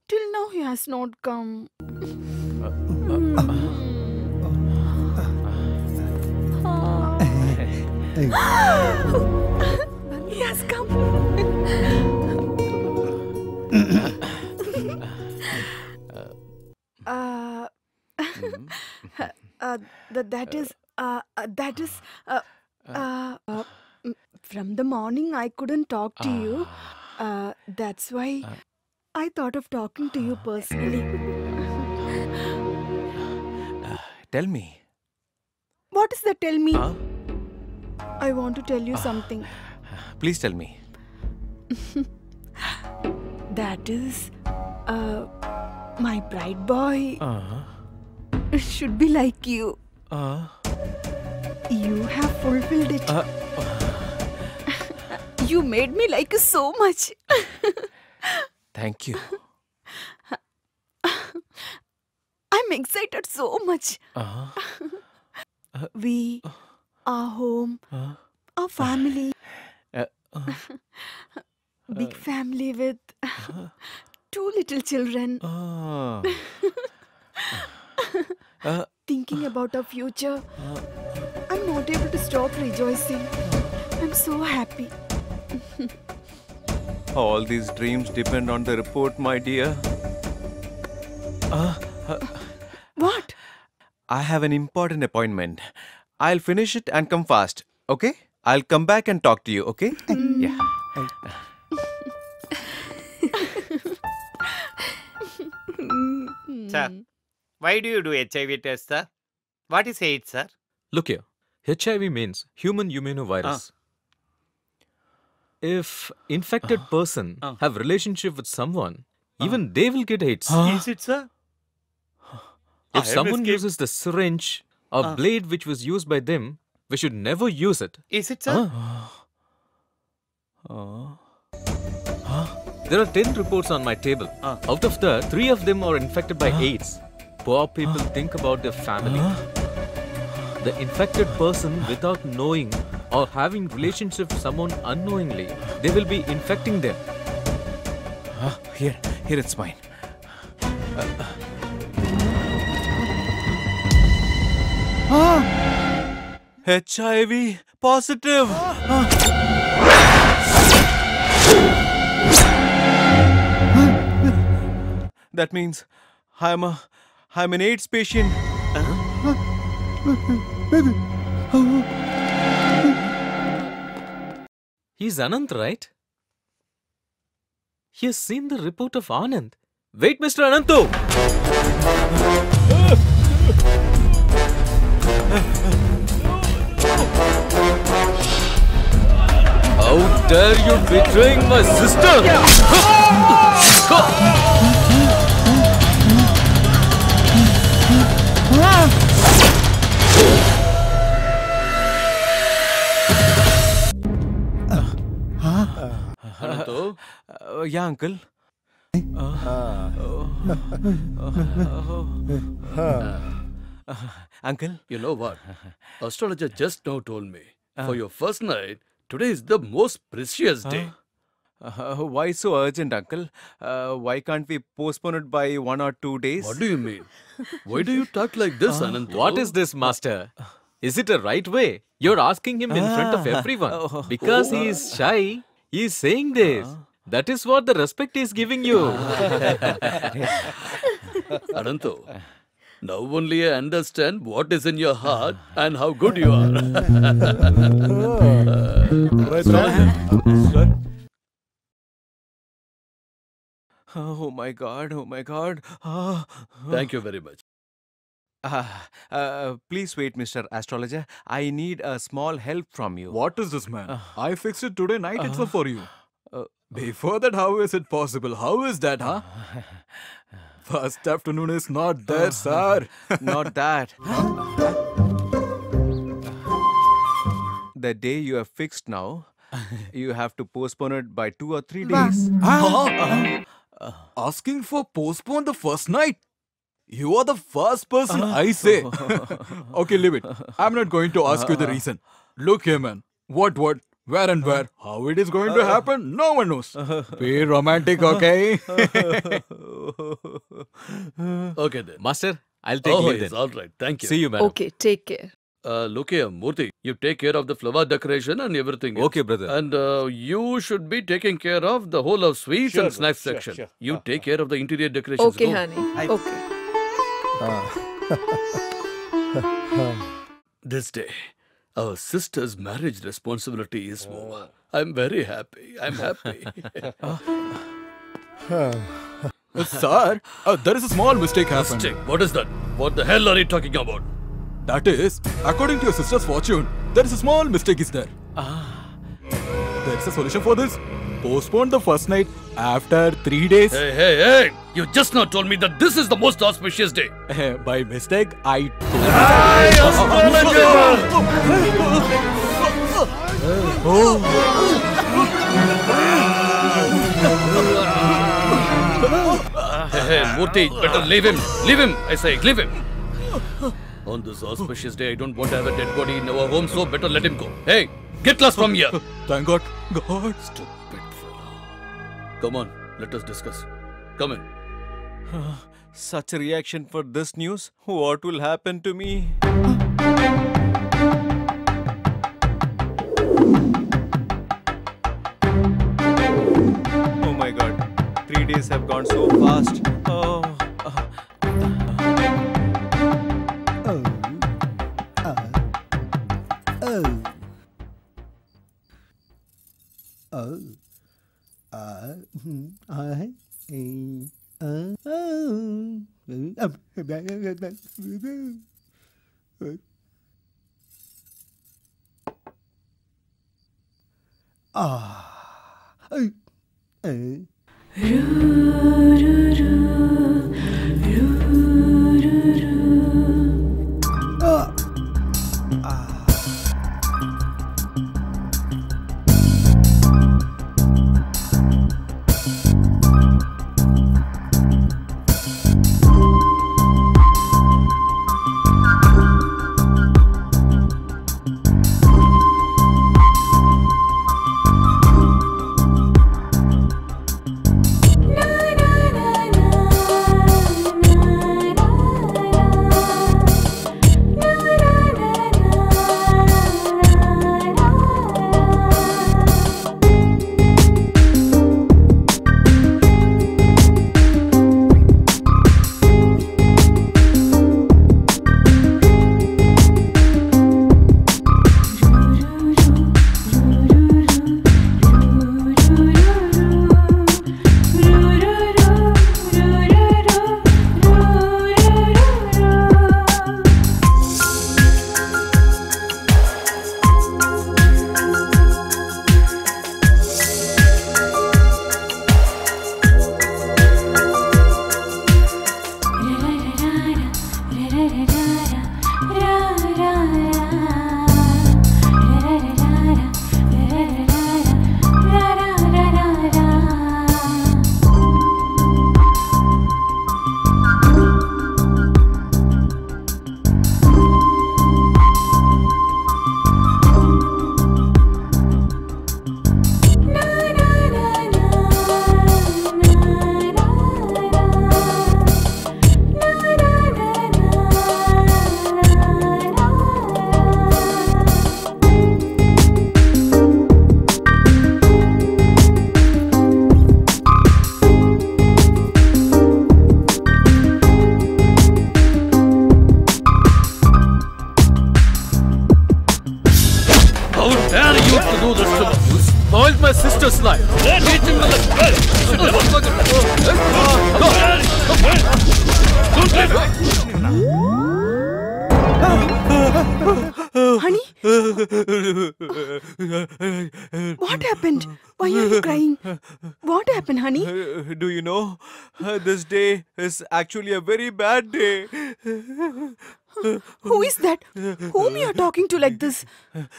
Till now he has not come. He has come. That is from the morning I couldn't talk to you. That's why I thought of talking to you personally. Tell me. What is that? Tell me. I want to tell you something. Please tell me. That is, my bride boy should be like you. You have fulfilled it. You made me like you so much. Thank you. I'm excited so much. We are home. A family. Uh, Big family with 2 little children. Thinking about our future. I'm not able to stop rejoicing. I'm so happy. All these dreams depend on the report, my dear. What? I have an important appointment. I'll finish it and come fast, okay? I'll come back and talk to you, okay? Yeah. Sir, why do you do HIV test, sir? What is AIDS, sir? Look here. HIV means human immunovirus. If infected person have relationship with someone, even they will get AIDS. Is it, sir? If someone uses the syringe or blade which was used by them, we should never use it. Is it, sir? There are 10 reports on my table. Out of that, 3 of them are infected by AIDS. Poor people think about their family. The infected person, without knowing or having relationship with someone unknowingly, they will be infecting them. Here it's mine. HIV positive. That means I'm an AIDS patient. He's Anand, right? He has seen the report of Anand. Wait, Mr. Anantu! How dare you betraying my sister! Anantu? Yeah, uncle. Uncle? You know what? Astrologer just now told me, for your first night, today is the most precious day. Why so urgent, uncle? Why can't we postpone it by 1 or 2 days? What do you mean? Why do you talk like this, Anantu? What is this, master? Is it a right way? You're asking him in front of everyone. Because he is shy, he is saying this. That is what the respect is giving you. Anantu, now only I understand what is in your heart and how good you are. Oh my God, oh my God. Thank you very much. Please wait, Mr. Astrologer. I need a small help from you. What is this, man? I fixed it today night itself for you. Before that, how is it possible? How is that, huh? First afternoon is not there, sir. Not that. The day you have fixed now, you have to postpone it by 2 or 3 days. Asking for postpone the first night? You are the first person I say. Okay, leave it. I'm not going to ask you the reason. Look here, man. What, where and where, how it is going to happen, no one knows. Be romantic, okay? Okay then. Master, I'll take leave then. All right, thank you. See you, madam. Okay, take care. Look here, Murthy, you take care of the flower decoration and everything else. Okay, brother. And you should be taking care of the whole of sweets and snacks section. Sure. You take care of the interior decorations. Okay, honey. Okay. This day, our sister's marriage responsibility is over. I'm very happy. I'm happy. Sir, there is a small mistake happened. Mistake? What is that? What the hell are you talking about? That is, according to your sister's fortune, there is a small mistake is there. There is a solution for this. Postpone the first night after 3 days. Hey! You just now told me that this is the most auspicious day. By mistake, I Hey, Murthy, better leave him. Leave him, I say, leave him. On this auspicious day, I don't want to have a dead body in our home, so better let him go. Hey, Get lost from here. Thank God. God. Stupid fellow. Come on, let us discuss. Come in. Such a reaction for this news. What will happen to me? Oh my God. 3 days have gone so fast. Oh. Spoiled my sister's life. Hit him with a belt. You should never Honey? What happened? Why are you crying? What happened, honey? Do you know? This day is actually a very bad day. Who is that? Whom you are talking to like this?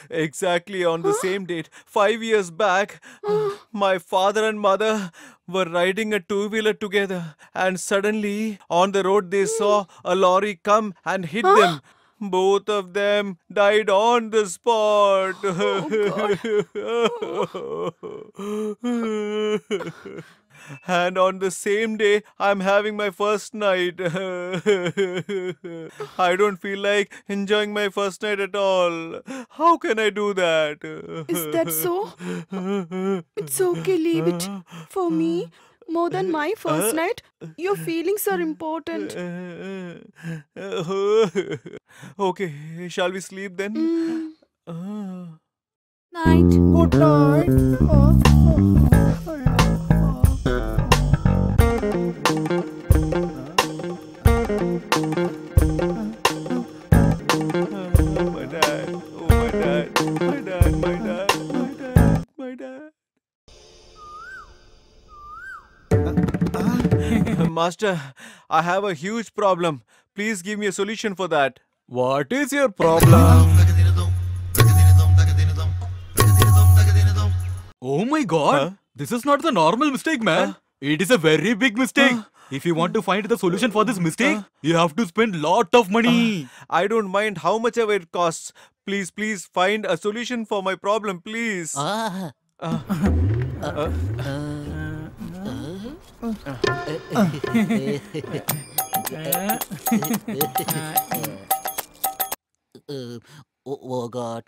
Exactly on the same date, 5 years back, my father and mother were riding a two-wheeler together, and suddenly on the road they saw a lorry come and hit them. Both of them died on the spot. And on the same day, I'm having my first night. I don't feel like enjoying my first night at all. How can I do that? Is that so? It's okay, leave it. For me, more than my first night, your feelings are important. Okay, shall we sleep then? Night. Good night. Master, I have a huge problem. Please give me a solution for that. What is your problem? Oh my God! This is not the normal mistake, man. It is a very big mistake. If you want to find the solution for this mistake, you have to spend lot of money. I don't mind how much ever it costs. Please, please find a solution for my problem, please. Oh God,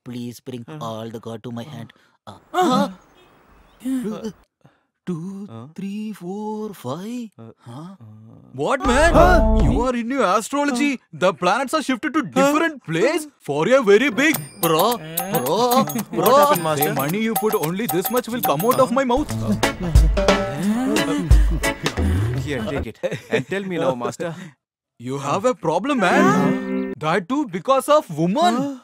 please bring all the God to my hand. 2, 3, 4, 5. What, man? You are in your astrology. The planets are shifted to different place for a very big. Bro. What happened, master? The money you put, only this much will come out of my mouth. Here, take it. And tell me now, master. You have a problem, man. That too because of woman.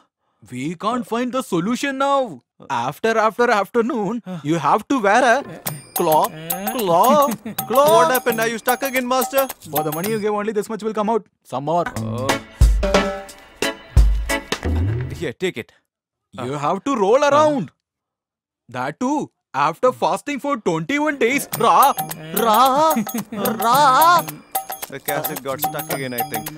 We can't find the solution now. After afternoon, you have to wear a claw. What happened? Are you stuck again, master? For the money you give, only this much will come out. Some more. Here, take it. You have to roll around. That too, after fasting for 21 days. Ra. The cassette got stuck again, I think.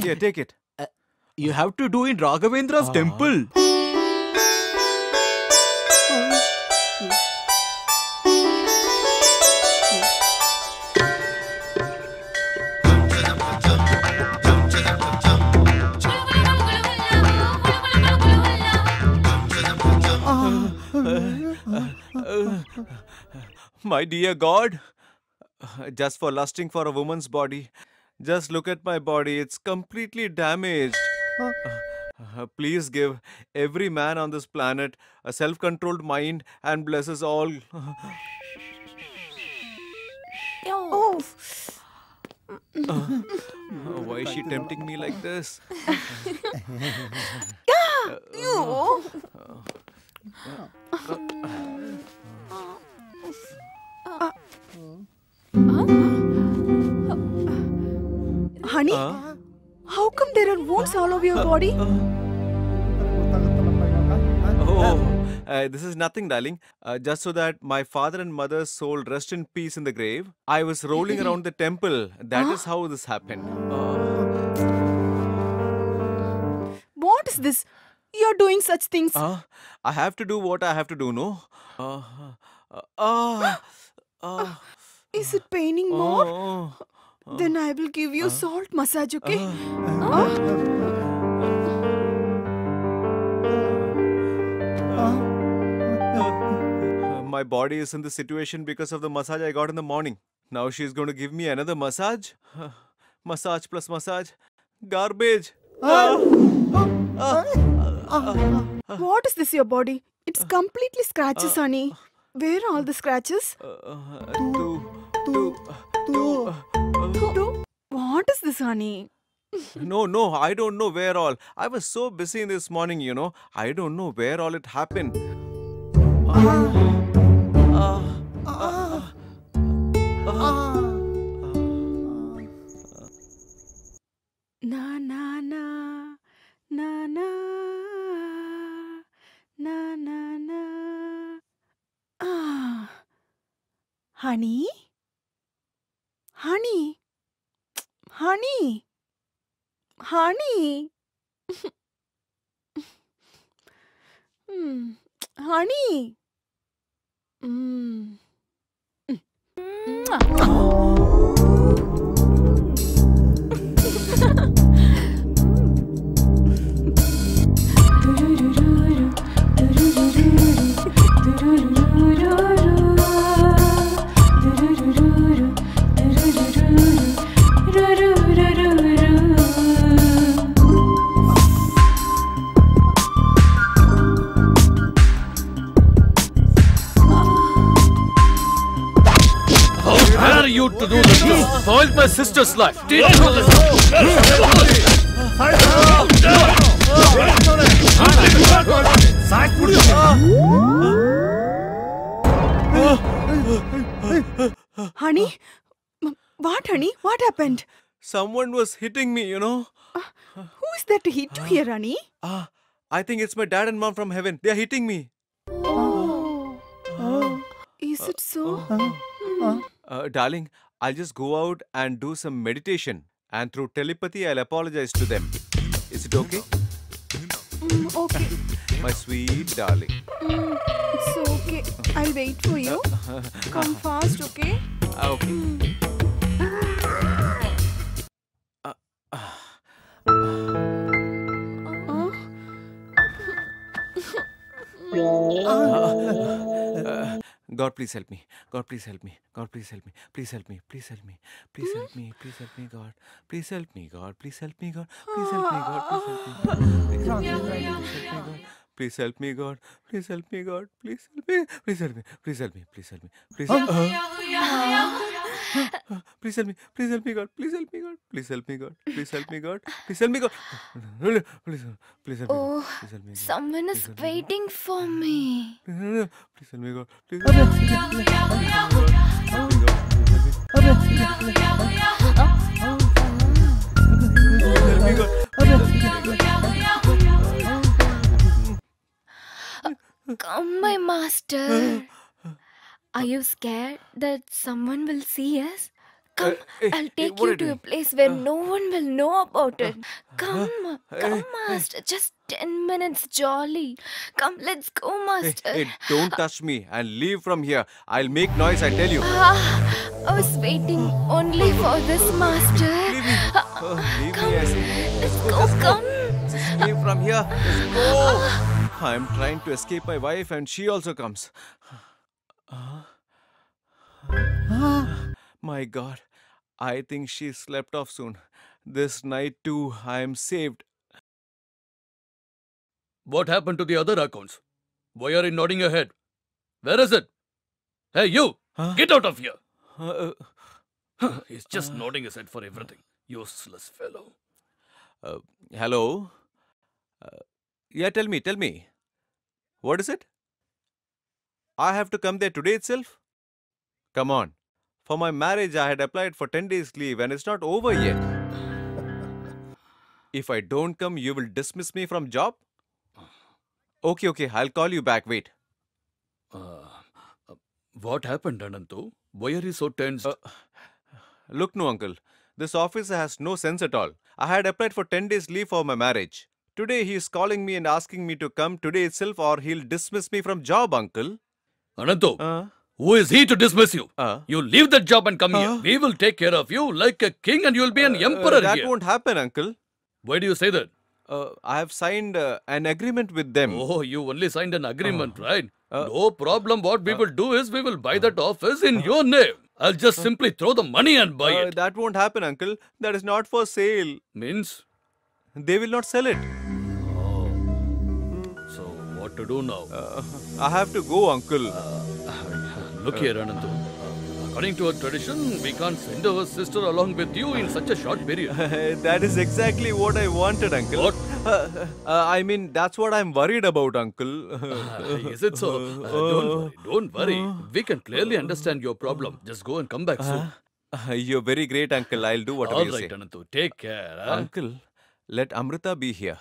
Here, take it. You have to do in Raghavendra's temple. My dear God, just for lusting for a woman's body, just look at my body, it's completely damaged. Please give every man on this planet a self-controlled mind and bless us all. Why is she tempting me like this? Honey, how come there are wounds all over your body? This is nothing, darling. Just so that my father and mother's soul rest in peace in the grave, I was rolling around the temple. That is how this happened. What is this? You're doing such things. I have to do what I have to do, no? Is it paining more? Then I will give you salt massage, okay? My body is in this situation because of the massage I got in the morning. Now she's going to give me another massage? Massage plus massage? Garbage! What is this, your body? It's completely scratches, honey. Where are all the scratches? Two. What is this, honey? No, I don't know where all. I was so busy in this morning, you know. I don't know where all it happened. Na na na na na na na na. Honey? Honey? Honey? Honey? Honey? How dare you to do this? You spoiled my sister's life. Did you do this? Honey? What, honey? What happened? Someone was hitting me, you know. Who is there to hit you here, honey? I think it's my dad and mom from heaven. They are hitting me. Is it so? Darling, I'll just go out and do some meditation. And through telepathy, I'll apologize to them. Is it okay? Okay. My sweet darling. It's okay. I'll wait for you. Come fast, okay? Okay. God, please help me. God, please help me. God, please help me. Please help me. Please help me. Please help me. Please help me, God. Please help me, God. Please help me, God. Please help me, God. Please help me, God. Please help me, God. Please help me, God. Please help me. Please help me. Please help me. Please help me. Please help me. Please help me. Please help me, God. Please help me, God. Please help me, God. Please help me, God. Please help me, God. Please help me. Oh, Please help me. someone is waiting for me. Please help me, God. Please Come, my master. Are you scared that someone will see us? Come, I'll take you to a place where no one will know about it. Come, master. Just 10 minutes jolly. Come, let's go, master. Hey, don't touch me and leave from here. I'll make noise, I tell you. I was waiting only for this, master. Leave me, I say. Let's go, come. Just leave from here. Let's go. I'm trying to escape my wife and she also comes. My God, I think she slept off soon. This night too, I am saved. What happened to the other accounts? Why are you nodding your head? Where is it? Hey, you! Get out of here! He's just nodding his head for everything. Useless fellow. Hello? Yeah, tell me. What is it? I have to come there today itself? Come on. For my marriage, I had applied for 10 days leave and it's not over yet. If I don't come, you will dismiss me from job? Okay, I'll call you back. Wait. What happened, Anantu? Why are you so tense? Look, no, uncle. This officer has no sense at all. I had applied for 10 days leave for my marriage. Today he is calling me and asking me to come today itself or he'll dismiss me from job, uncle. Anantu, who is he to dismiss you? You leave that job and come here. We will take care of you like a king and you'll be an emperor that here. That won't happen, uncle. Why do you say that? I have signed an agreement with them. Oh, you only signed an agreement, right? No problem. What we will do is we will buy that office in your name. I'll just simply throw the money and buy it. That won't happen, uncle. That is not for sale. Means? They will not sell it. Oh. So, what to do now? I have to go, uncle. Look here, Anantu. According to our tradition, we can't send our sister along with you in such a short period. That is exactly what I wanted, uncle. What? I mean, that's what I'm worried about, uncle. Is it so? Don't worry. We can clearly understand your problem. Just go and come back soon. You're very great, uncle. I'll do whatever you say. All right, Anantu. Take care. Uncle, let Amrita be here.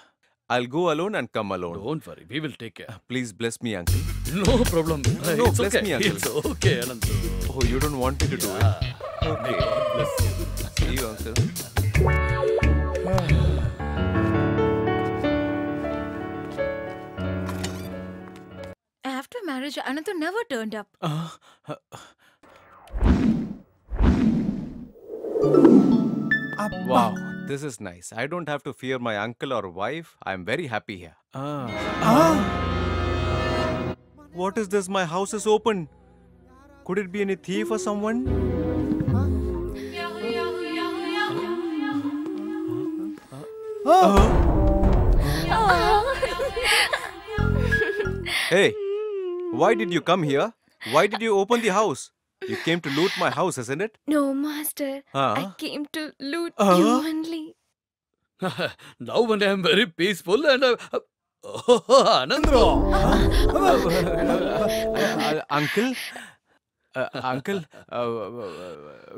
I'll go alone and come alone. Don't worry. We will take care. Please bless me, uncle. No problem. No, it's bless okay. me, uncle. It's okay, Anantu. Oh, you don't want me to do it? Okay. May God bless you. See you, uncle. After marriage, Anantu never turned up. Wow, this is nice. I don't have to fear my uncle or wife. I'm very happy here. What is this? My house is open. Could it be any thief or someone? Hey, why did you come here? Why did you open the house? You came to loot my house, isn't it? No, master. I came to loot you only. Now when I am very peaceful and Anantu! Uncle,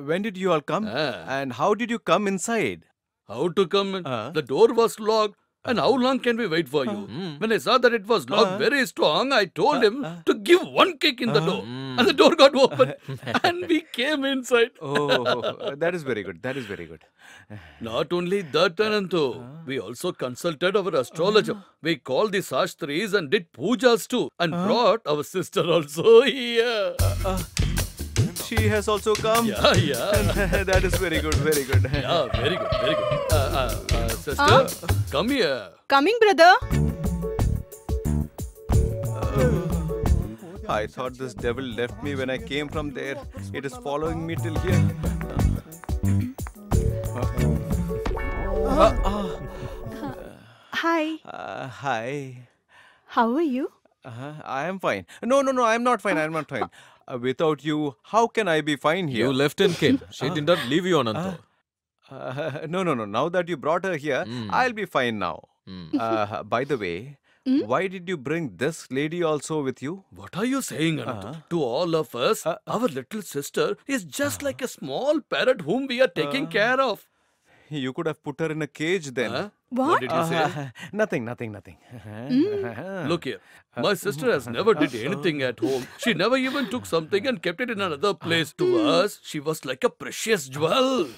when did you all come? And how did you come inside? How to come in? The door was locked. And how long can we wait for you? When I saw that it was locked very strong, I told him to give one kick in the door. and the door got open, and we came inside. Oh, that is very good. That is very good. Not only that, Anantu, we also consulted our astrologer. We called the Shastris and did pujas too, and brought our sister also here. She has also come. Yeah. That is very good. Very good. Yeah, very good, very good. Sister, come here. Coming, brother. I thought this devil left me when I came from there. It is following me till here. Hi. Hi. How are you? I am fine. No, I am not fine. I am not fine. Without you, how can I be fine here? You left and came. She did not leave you, Anantu. No. Now that you brought her here, I'll be fine now. By the way, why did you bring this lady also with you? What are you saying, Anantu? To all of us, our little sister is just like a small parrot whom we are taking care of. You could have put her in a cage then. What did you say? Nothing. Look here. My sister has never did anything at home. She never even took something and kept it in another place. To us, she was like a precious jewel.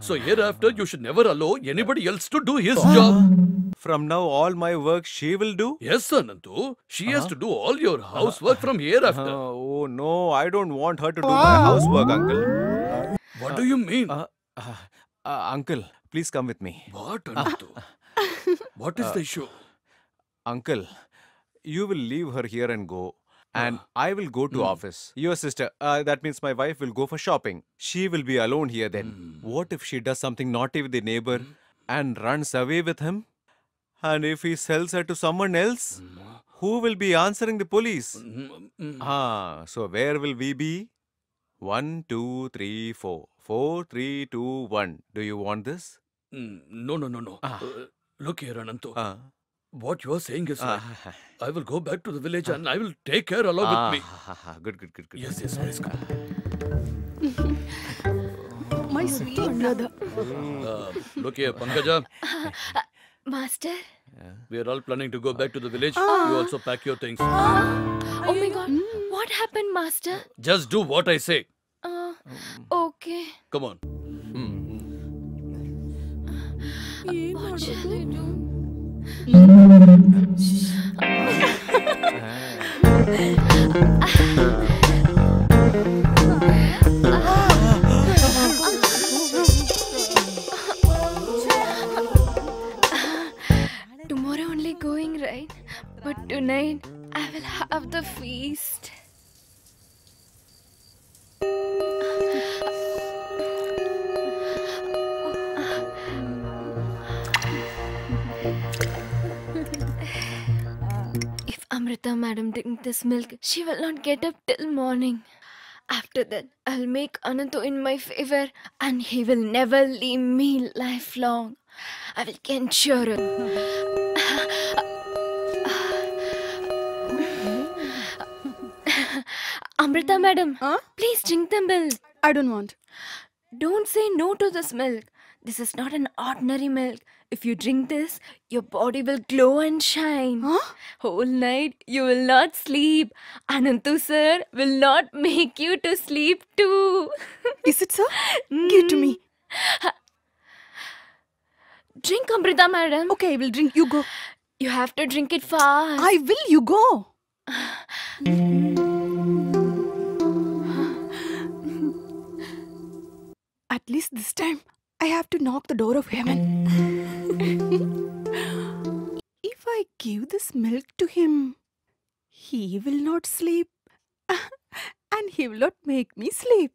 So hereafter, you should never allow anybody else to do his job. From now, all my work she will do? Yes, Anantu. She has to do all your housework from hereafter. Oh, no. I don't want her to do my housework, uncle. What do you mean? Uncle, please come with me. What, Anantu? What is the issue? Uncle, you will leave her here and go. And I will go to office. Your sister, that means my wife, will go for shopping. She will be alone here then. What if she does something naughty with the neighbor and runs away with him? And if he sells her to someone else, who will be answering the police? So where will we be? 1, 2, 3, 4. 4, 3, 2, 1. Do you want this? No. Look here, Anantu. What you are saying is right. I will go back to the village and I will take her along with me. Good. Yes, please come. My sweet brother. Look here, Pankaja. Master? We are all planning to go back to the village. You also pack your things. Oh my God. What happened, Master? Just do what I say. Okay. Come on. What shall I do? Tomorrow only going, right? But tonight I will have the feast. If Amrita madam drinks this milk, she will not get up till morning. After that, I'll make Anantu in my favor and he will never leave me lifelong. I will ensure it. Amrita madam, please drink the milk. I don't want. Don't say no to this milk. This is not an ordinary milk. If you drink this, your body will glow and shine. Whole night you will not sleep. Anantu sir will not make you to sleep too. Is it so? Give it to me. Drink, Amrita madam. Okay, I will drink. You go. You have to drink it fast. I will. You go. At least this time, I have to knock the door of heaven. If I give this milk to him, he will not sleep. And he will not make me sleep.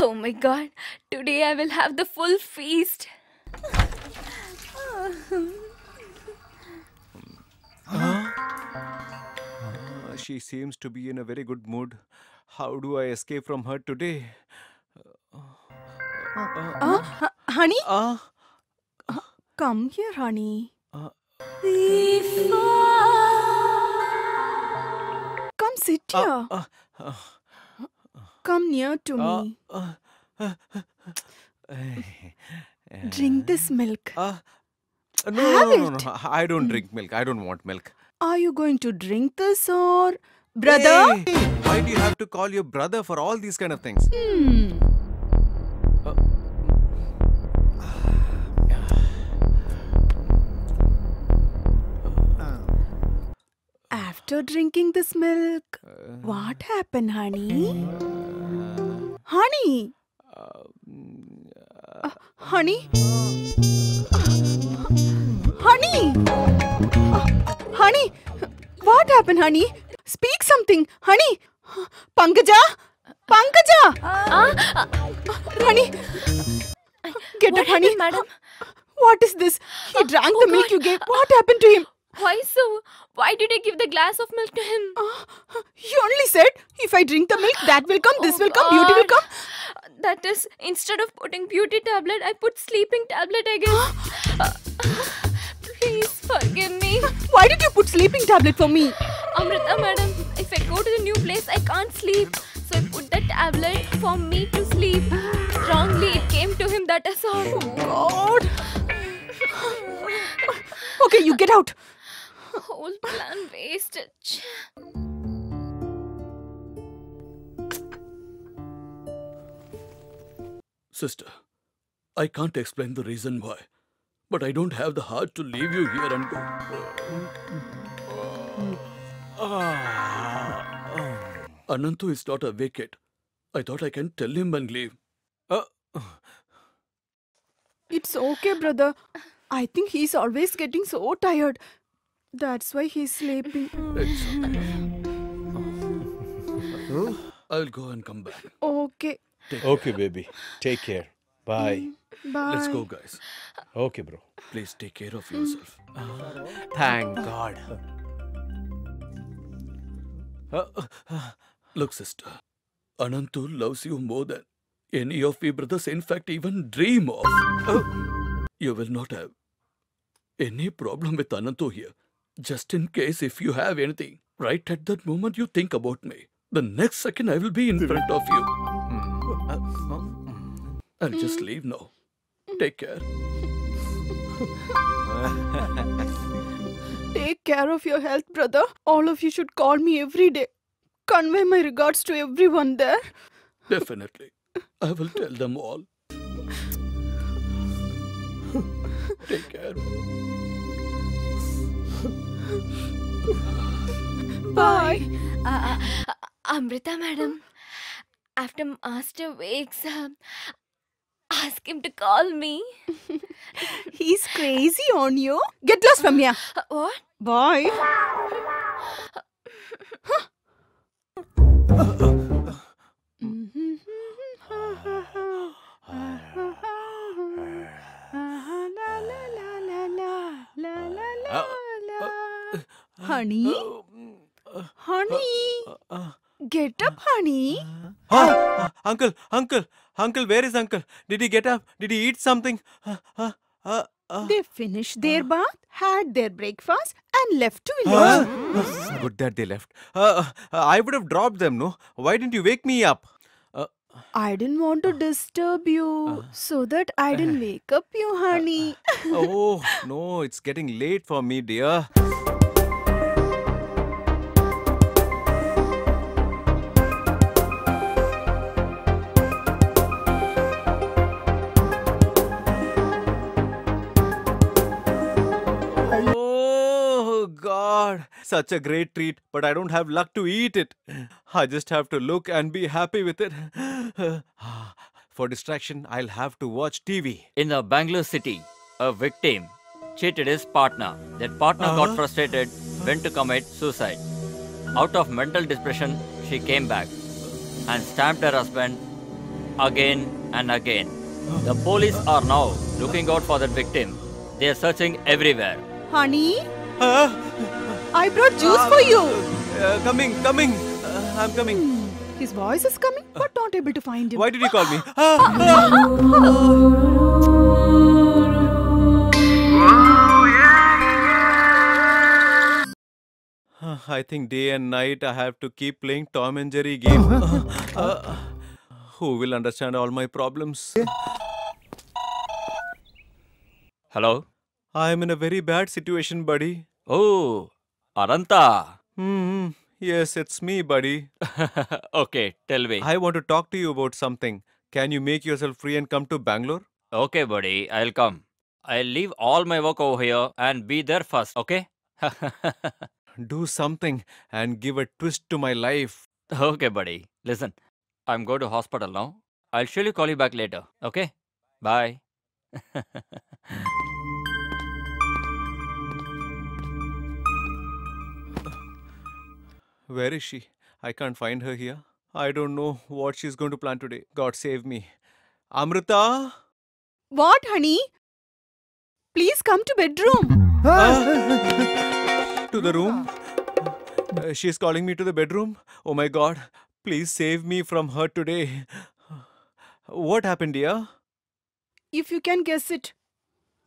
Oh my God. Today I will have the full feast. She seems to be in a very good mood. How do I escape from her today? Honey? Come here, honey. Come sit here. Come near to me. Drink this milk. No. I don't drink milk. I don't want milk. Are you going to drink this or Brother? Hey, why do you have to call your brother for all these kind of things? After drinking this milk, what happened, honey? Honey? Honey? Honey? Honey? What happened, honey? Speak something, honey. Pankaja? Pankaja! Honey? Get up, honey. Madam? What is this? He drank the milk you gave. What happened to him? Why so? Why did I give the glass of milk to him? You only said, if I drink the milk, that will come, this will come, beauty will come. That is, instead of putting beauty tablet, I put sleeping tablet, I guess. Please forgive me. Why did you put sleeping tablet for me? Amrita madam, if I go to the new place, I can't sleep. So I put the tablet for me to sleep. Wrongly, it came to him, that is all. Oh, God. Okay, you get out. Whole plan wasted. Sister, I can't explain the reason why, but I don't have the heart to leave you here and go. Anantu is not awake yet. I thought I can tell him and leave. It's okay, brother. I think he's always getting so tired. That's why he's sleeping. It's okay. I'll go and come back. Okay. Okay, baby. Take care. Bye. Bye. Let's go, guys. Okay, bro. Please take care of yourself. Thank God. Look, sister. Anantu loves you more than any of we brothers, in fact, even dream of. You will not have any problem with Anantu here. Just in case if you have anything, right at that moment you think about me. The next second I will be in front of you. I'll just leave now. Take care. Take care of your health, brother. All of you should call me every day. Convey my regards to everyone there. Definitely. I will tell them all. Take care. Bye. Amrita madam, after master wakes up, ask him to call me. He's crazy on you. Get lost from here. What? Bye. Honey? Honey? Get up, honey. Uncle, where is uncle? Did he get up? Did he eat something? They finished their bath, had their breakfast, and left to village. Good that they left. I would have dropped them, no? Why didn't you wake me up? I didn't want to disturb you, so that I didn't wake up you, honey. Oh, no, it's getting late for me, dear. Oh, God. Such a great treat, but I don't have luck to eat it. I just have to look and be happy with it. For distraction, I'll have to watch TV. In a Bangalore city, a victim cheated his partner. That partner got frustrated, went to commit suicide. Out of mental depression, she came back and stabbed her husband again and again. The police are now looking out for that victim. They are searching everywhere. Honey? I brought juice for you. Coming. I'm coming. His voice is coming, but not able to find him. Why did you call me? I think day and night I have to keep playing Tom and Jerry game. Who will understand all my problems? Hello? I am in a very bad situation, buddy. Oh, Aranta. Yes, it's me, buddy. Okay, tell me. I want to talk to you about something. Can you make yourself free and come to Bangalore? Okay, buddy, I'll come. I'll leave all my work over here and be there first, okay? Do something and give a twist to my life. Okay, buddy. Listen, I'm going to hospital now. I'll surely call you back later, okay? Bye. Where is she? I can't find her here. I don't know what she's going to plan today. God save me. Amrita? What, honey? Please come to bedroom. To the room? She's calling me to the bedroom? Oh my God. Please save me from her today. What happened, dear? If you can guess it.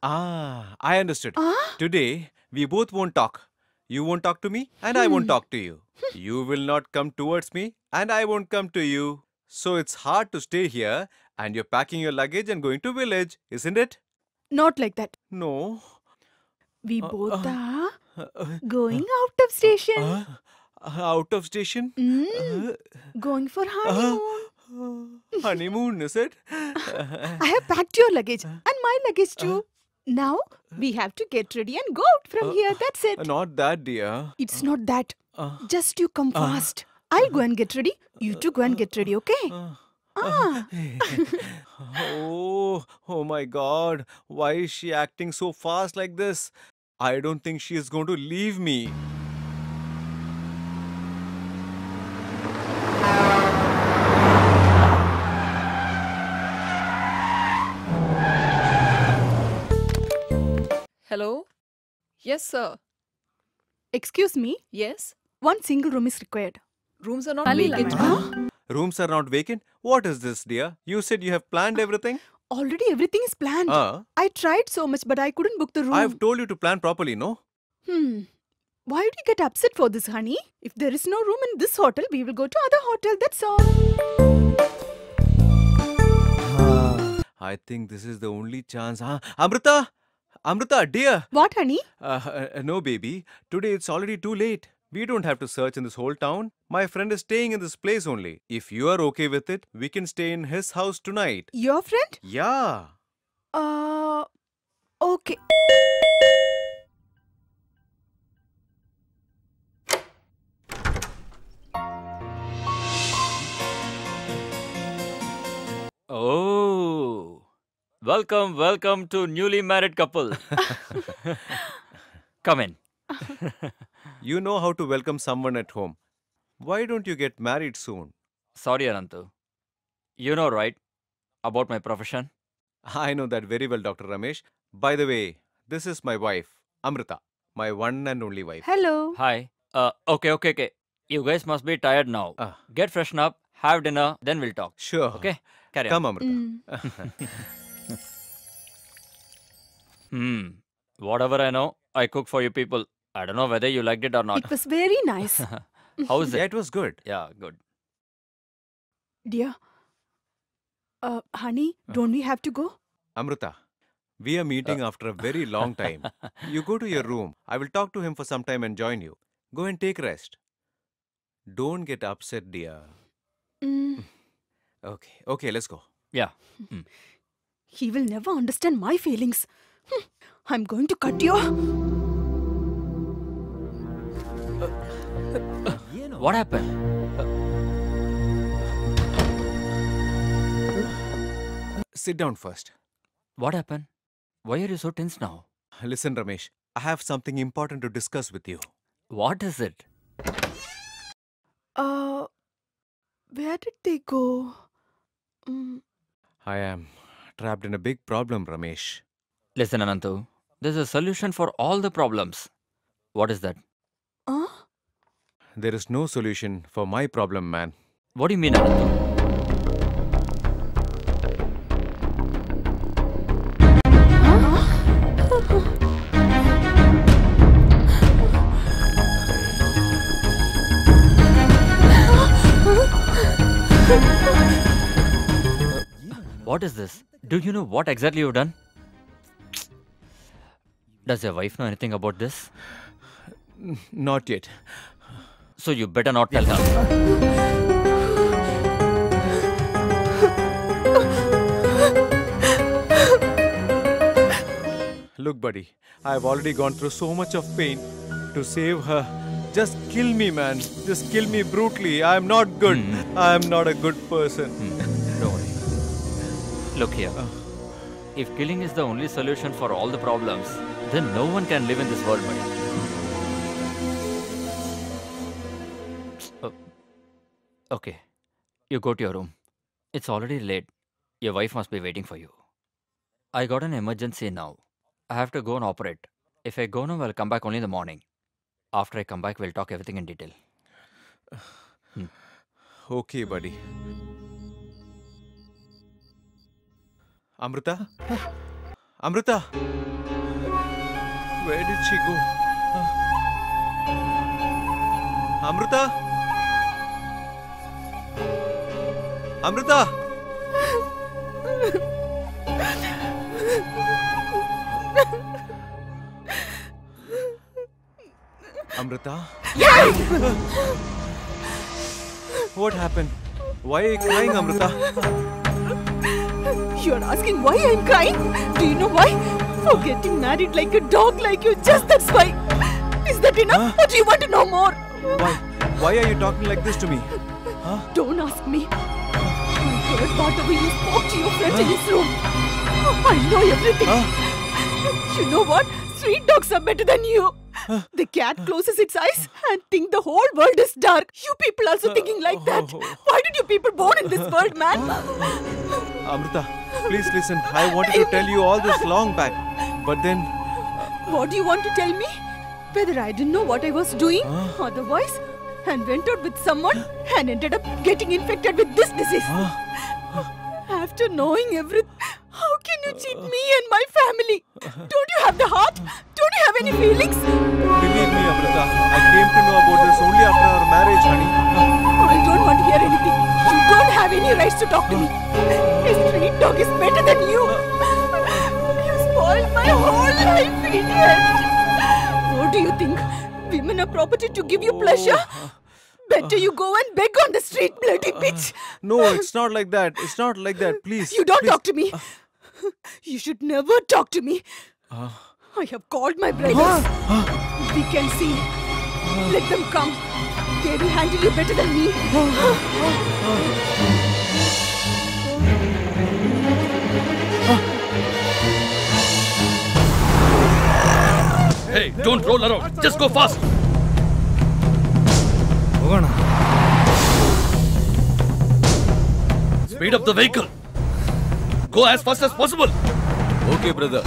Ah, I understood. Today, we both won't talk. You won't talk to me and I won't talk to you. You will not come towards me and I won't come to you. So it's hard to stay here and you're packing your luggage and going to village, isn't it? Not like that. No. We both are going out of station. Out of station? Going for honeymoon. Honeymoon, is it? I have packed your luggage and my luggage too. Now we have to get ready and go out from here. That's it. Not that, dear. It's not that. Just you come fast. I'll go and get ready. You two go and get ready, okay? Oh my God. Why is she acting so fast like this? I don't think she is going to leave me. Hello? Yes, sir. Excuse me? Yes? One single room is required. Rooms are not vacant. Rooms are not vacant? What is this, dear? You said you have planned everything? Already everything is planned. I tried so much, but I couldn't book the room. I've told you to plan properly, no? Why would you get upset for this, honey? If there is no room in this hotel, we will go to other hotel, that's all. I think this is the only chance. Amrita! Amrita, dear! What, honey? No, baby. Today it's already too late. We don't have to search in this whole town. My friend is staying in this place only. If you are okay with it, we can stay in his house tonight. Your friend? Yeah. Okay. Oh. Welcome, welcome to newly married couple. Come in. You know how to welcome someone at home. Why don't you get married soon? Sorry, Anantu. You know, right, about my profession? I know that very well, Dr. Ramesh. By the way, this is my wife, Amrita. My one and only wife. Hello. Hi. Okay. You guys must be tired now. Get freshen up, have dinner, then we'll talk. Sure. Okay? Carry Come, on. Amrita. Whatever I know, I cook for you people. I don't know whether you liked it or not. It was very nice. How is it? Yeah, it was good. Yeah, good. Dear, honey, don't we have to go? Amrita, we are meeting after a very long time. You go to your room. I will talk to him for some time and join you. Go and take rest. Don't get upset, dear. Okay, let's go. Yeah. He will never understand my feelings. I'm going to cut you. What happened? Sit down first. What happened? Why are you so tense now? Listen, Ramesh, I have something important to discuss with you. What is it? Where did they go? I am trapped in a big problem, Ramesh. Listen, Anantu. There's a solution for all the problems. What is that? There is no solution for my problem, man. What do you mean, Anantu? What is this? Do you know what exactly you've done? Does your wife know anything about this? Not yet. So you better not tell her. Look, buddy, I've already gone through so much of pain to save her. Just kill me, man. Just kill me brutally. I'm not good. I'm not a good person. Don't worry. Look here. If killing is the only solution for all the problems, then no one can live in this world, buddy. Okay. You go to your room. It's already late. Your wife must be waiting for you. I got an emergency now. I have to go and operate. If I go now, I'll come back only in the morning. After I come back, we'll talk everything in detail. Okay, buddy. Amrita? Amrita? Where did she go? Amrita? Amrita? Amrita? What happened? Why are you crying, Amrita? You're asking why I'm crying? Do you know why? For getting married like a dog like you, just that's why. Is that enough? Or do you want to know more? Why are you talking like this to me? Don't ask me. I heard whatever you spoke to your friend in his room. I know everything. You know what? Street dogs are better than you. The cat closes its eyes and think the whole world is dark. You people also thinking like that. Why did you people born in this world, man? Amrita, please listen. I wanted to tell you all this long back. But then... What do you want to tell me? Whether I didn't know what I was doing otherwise and went out with someone and ended up getting infected with this disease. After knowing everything, how can you cheat me and my family? Don't you have the heart? Don't you have any feelings? Believe me, Amrita, I came to know about this only after our marriage, honey. I don't want to hear anything. You don't have any rights to talk to me. A street dog is better than you. You spoiled my whole life, idiot. What do you think? Women are property to give you pleasure? Better you go and beg on the street, bloody bitch. No, it's not like that. It's not like that. Please. You don't talk to me. You should never talk to me. I have called my brothers. We can see. Let them come. They will handle you better than me. Hey, don't roll around. Just go fast. Speed up the vehicle. Go as fast as possible. Okay, brother.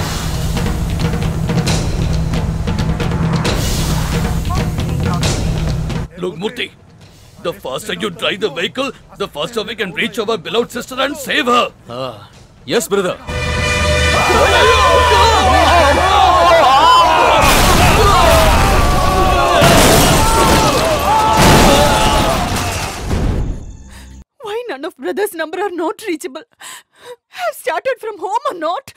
Look, Murthy. The faster you drive the vehicle, the faster we can reach our beloved sister and save her. Yes, brother. Why none of brothers' number are not reachable? Have started from home or not?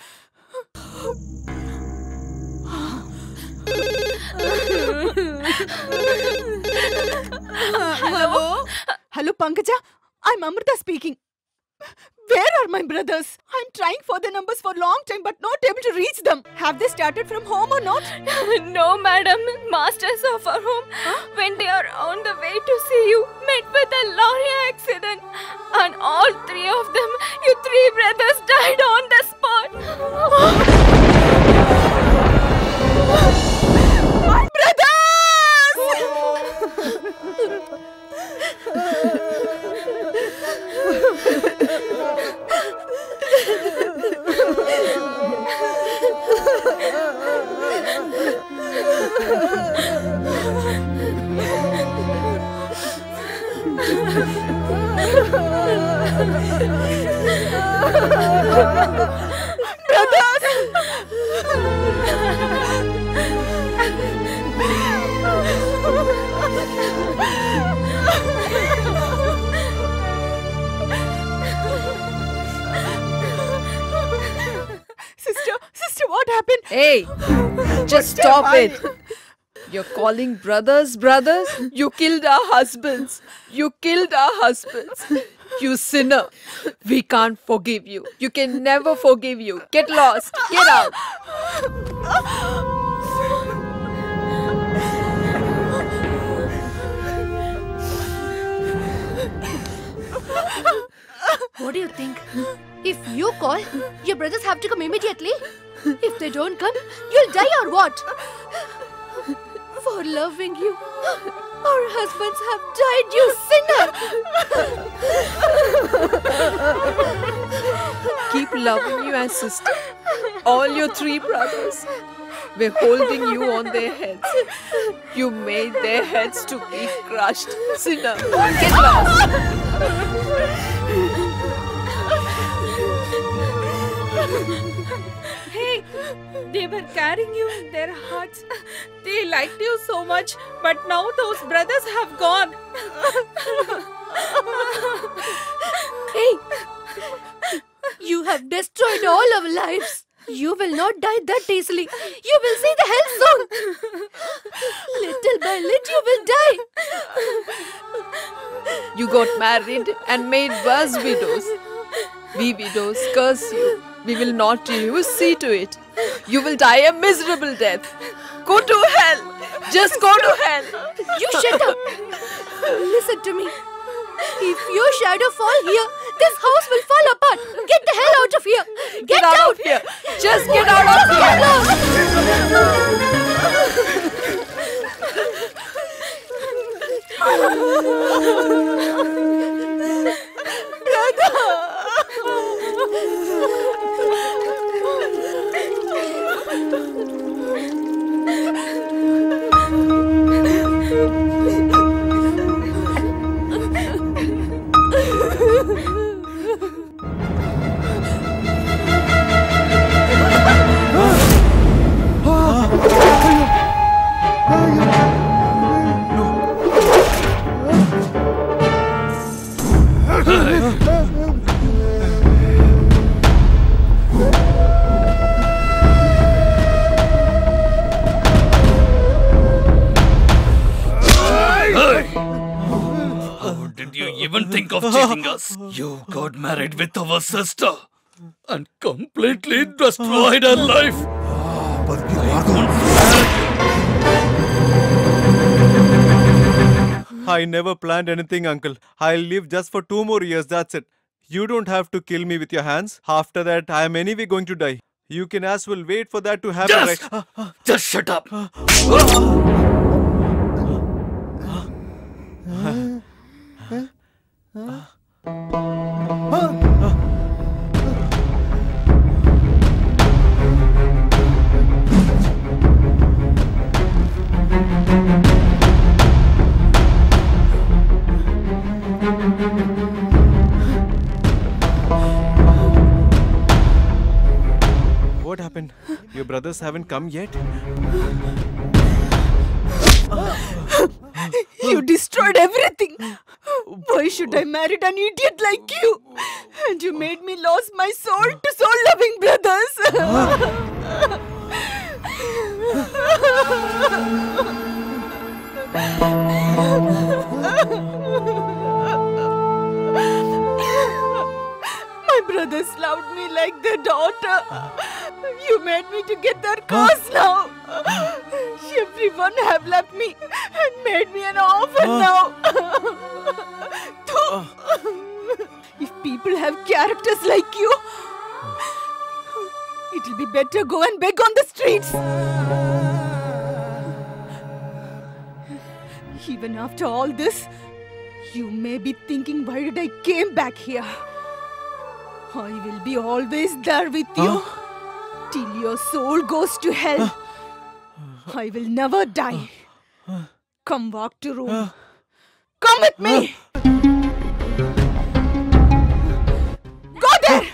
Hello? Hello, Pankaja. I'm Amrita speaking. Where are my brothers? I'm trying for their numbers for a long time but not able to reach them. Have they started from home or not? No, madam. Masters of our home, when they are on the way to see you, met with a lorry accident. And all three of them, you three brothers died on the spot. My Sister, what happened? Hey, just stop it. You're calling brothers, brothers? You killed our husbands. You killed our husbands. You sinner. We can't forgive you. You can never forgive you. Get lost. Get out. What do you think? If you call, your brothers have to come immediately. If they don't come, you'll die or what? For loving you, our husbands have died, you sinner! Keep loving you as sister. All your 3 brothers were holding you on their heads. You made their heads to be crushed. Sinner, get lost. Hey, they were carrying you in their hearts. They liked you so much, but now those brothers have gone. Hey, you have destroyed all our lives. You will not die that easily. You will see the hell soon. Little by little you will die. You got married and made us widows. We widows curse you. We will not you. See to it. You will die a miserable death. Go to hell. Just go to hell. You shut up. Listen to me. If your shadow fall here, this house will fall apart. Get the hell out of here. Get out of here. Just get out Even think of cheating us. You got married with our sister and completely destroyed her life. I never planned anything, uncle. I'll live just for 2 more years, that's it. You don't have to kill me with your hands. After that, I am anyway going to die. You can as well wait for that to happen. Just shut up. What happened? Your brothers haven't come yet? You destroyed everything. Why should I marry an idiot like you? And you made me lose my soul to soul-loving brothers. My brothers loved me like their daughter. You made me to get their cause now. Everyone have left me and made me an orphan now. If people have characters like you, it'll be better go and beg on the streets. Even after all this, you may be thinking, why did I came back here? I will be always there with you till your soul goes to hell. I will never die. Come walk to room. Come with me. Go there.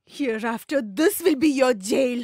Hereafter, this will be your jail.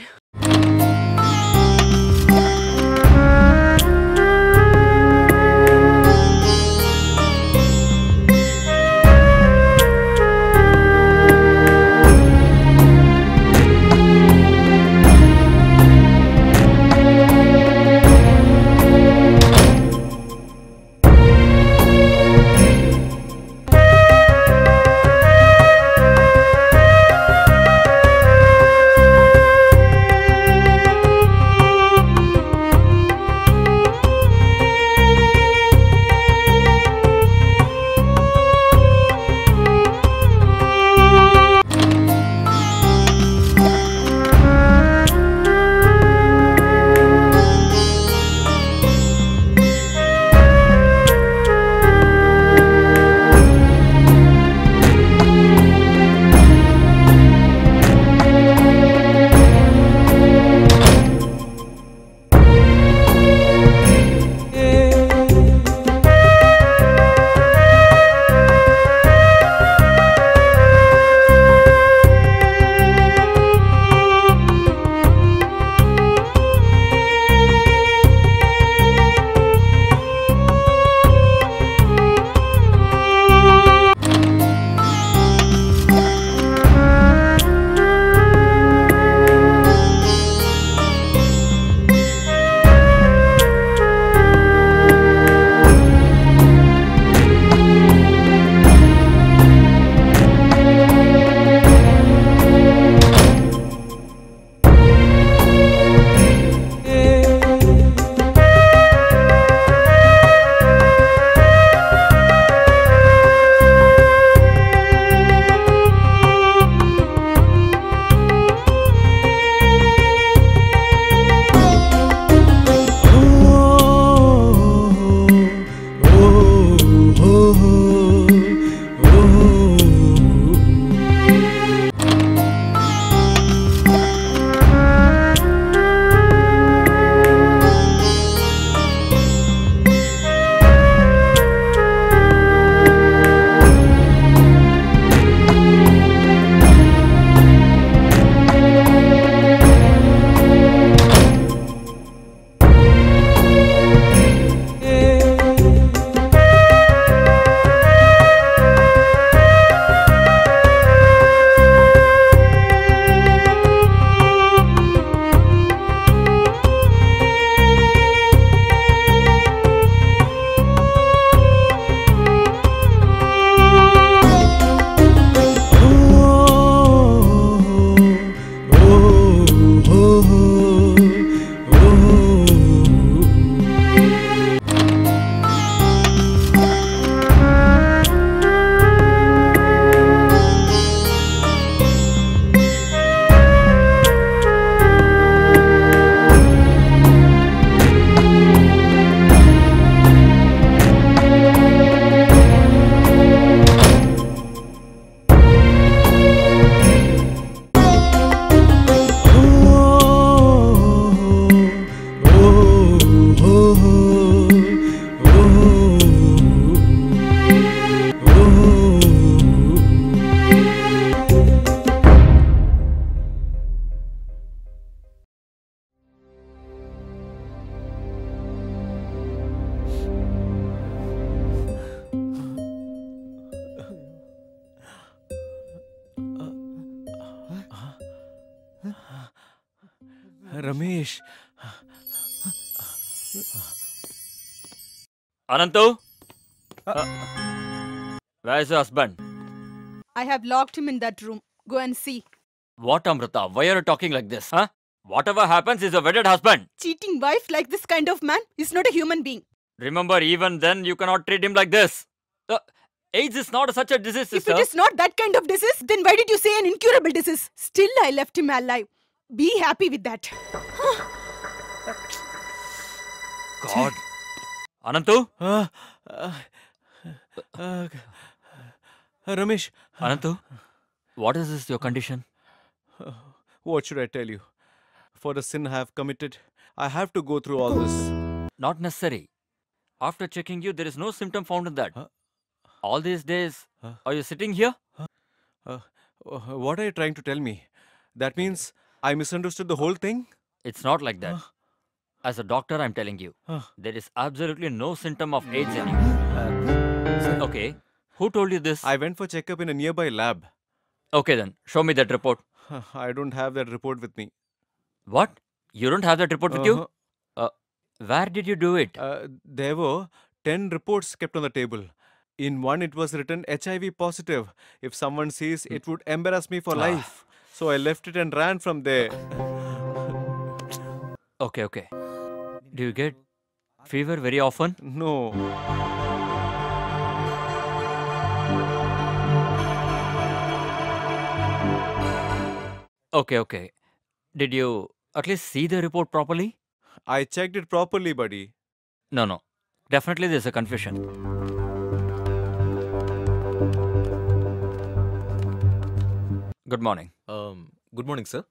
Ramesh. Anantu? Where is your husband? I have locked him in that room. Go and see. What, Amrita? Why are you talking like this? Huh? Whatever happens is a wedded husband. Cheating wife like this kind of man is not a human being. Remember, even then you cannot treat him like this. AIDS is not such a disease, sister. If it is not that kind of disease, then why did you say an incurable disease? Still, I left him alive. Be happy with that. God. Anantu? Ramesh. Anantu, what is this, your condition? What should I tell you? For the sin I have committed, I have to go through all this. Not necessary. After checking you, there is no symptom found in that. All these days, are you sitting here? What are you trying to tell me? That means I misunderstood the whole thing? It's not like that. As a doctor, I'm telling you, there is absolutely no symptom of AIDS in you. Okay, who told you this? I went for checkup in a nearby lab. Okay then, show me that report. I don't have that report with me. What? You don't have that report with you? Where did you do it? There were 10 reports kept on the table. In one, it was written HIV positive. If someone sees, it would embarrass me for life. So I left it and ran from there. Okay. Do you get fever very often? No. Okay. Did you at least see the report properly? I checked it properly, buddy. No. Definitely there's a confusion. Good morning. Good morning, sir.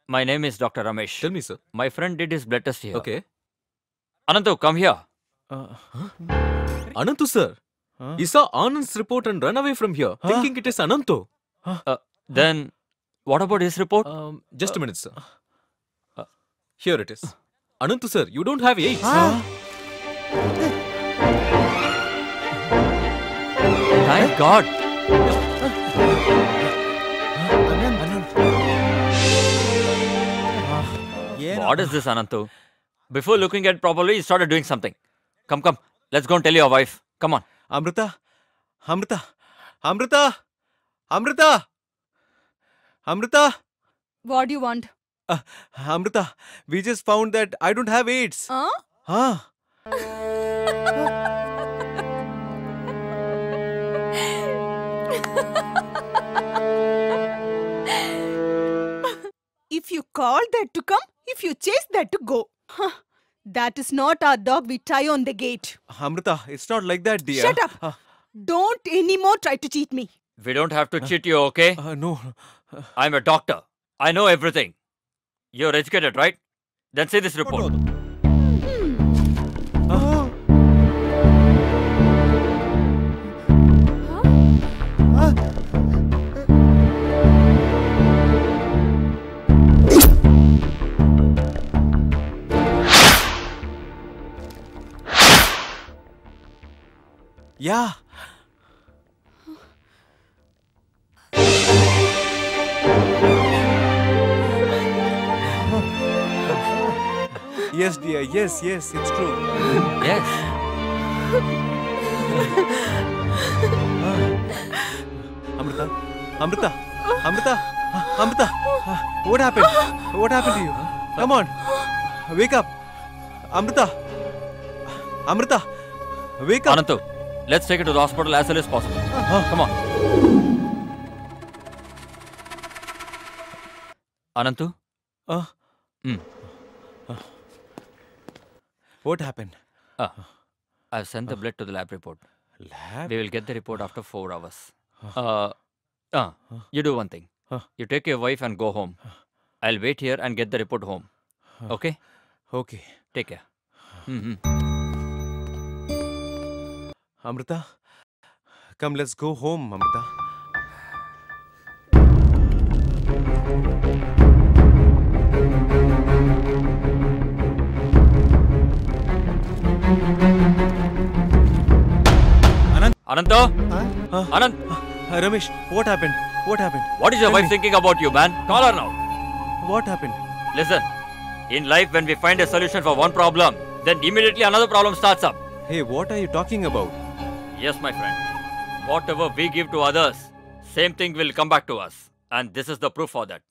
My name is Dr. Ramesh. Tell me, sir. My friend did his blood test here. Okay. Anantu, come here. Anantu, sir. He saw Anand's report and ran away from here, thinking it is Anantu. Then, what about his report? Just a minute, sir. Here it is. Anantu, sir, you don't have AIDS. Thank God. What is this, Anantu? Before looking at it properly, you started doing something. Come. Let's go and tell your wife. Come on. Amrita. What do you want? Amrita, we just found that I don't have AIDS. If you call that to come, if you chase that to go. That is not our dog we tie on the gate. Amrita, it's not like that, dear. Shut up. Don't anymore try to cheat me. We don't have to cheat you, okay? No. I'm a doctor. I know everything. You're educated, right? Then see this report. Yeah. Yes, dear. Yes, it's true. Yes. Amrita. What happened? What happened to you? Come on. Wake up. Amrita. Wake up. Anantu, let's take it to the hospital as soon as possible. Come on. Anantu? What happened? I've sent the blood to the lab report. Lab? We will get the report after 4 hours. You do one thing. You take your wife and go home. I'll wait here and get the report home. Okay? Okay. Take care. Amrita, come, let's go home, Amrita. Anantu? Anant? Ramesh, what happened? What happened? What is your wife thinking about you, man? Call her now. What happened? Listen, In life, when we find a solution for one problem, then immediately another problem starts up. Hey, what are you talking about? Yes, my friend. Whatever we give to others, same thing will come back to us. And this is the proof for that.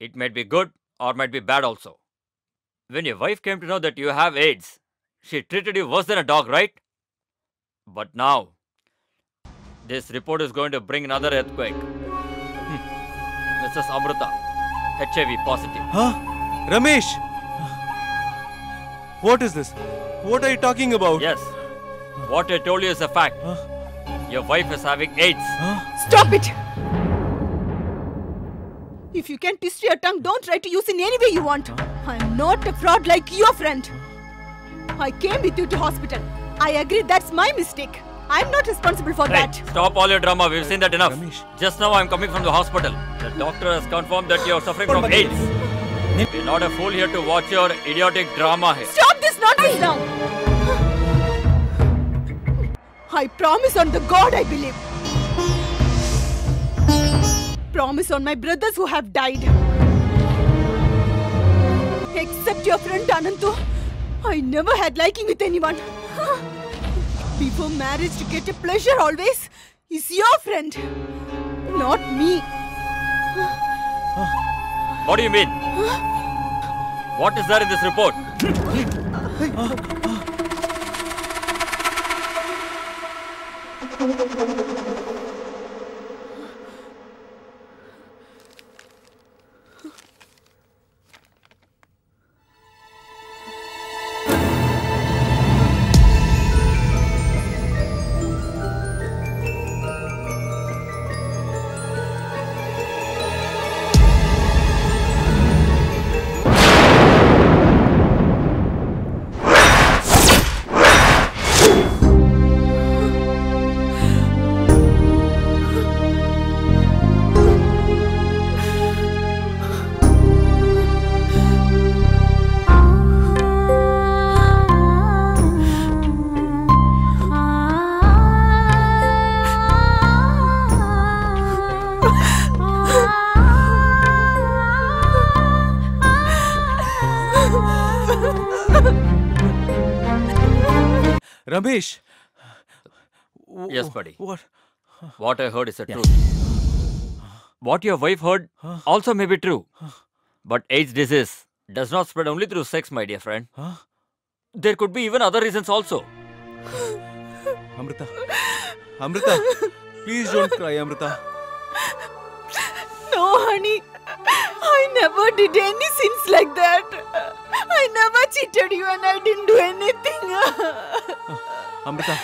It might be good or might be bad also. When your wife came to know that you have AIDS, she treated you worse than a dog, right? But now, this report is going to bring another earthquake. Mrs. Amrita, HIV positive. Huh? Ramesh! What is this? What are you talking about? Yes. What I told you is a fact. Your wife is having AIDS. Stop it! If you can twist your tongue, don't try to use it in any way you want. I'm not a fraud like your friend. I came with you to hospital. I agree that's my mistake. I'm not responsible for that. Stop all your drama. We've seen that enough. Just now I'm coming from the hospital. The doctor has confirmed that you're suffering from AIDS. We're not a fool here to watch your idiotic drama here. Stop this nonsense now! I promise on the God I believe. Promise on my brothers who have died. Except your friend Anantu, I never had liking with anyone. Before marriage to get a pleasure always is your friend, not me. What do you mean? What is there in this report? Ramesh! Yes, buddy. What? What I heard is the truth. What your wife heard also may be true. But AIDS disease does not spread only through sex, my dear friend. There could be even other reasons also. Amrita. Amrita. Please don't cry, Amrita. No, honey. I never did any sins like that. I never cheated you and I didn't do anything. Amrita,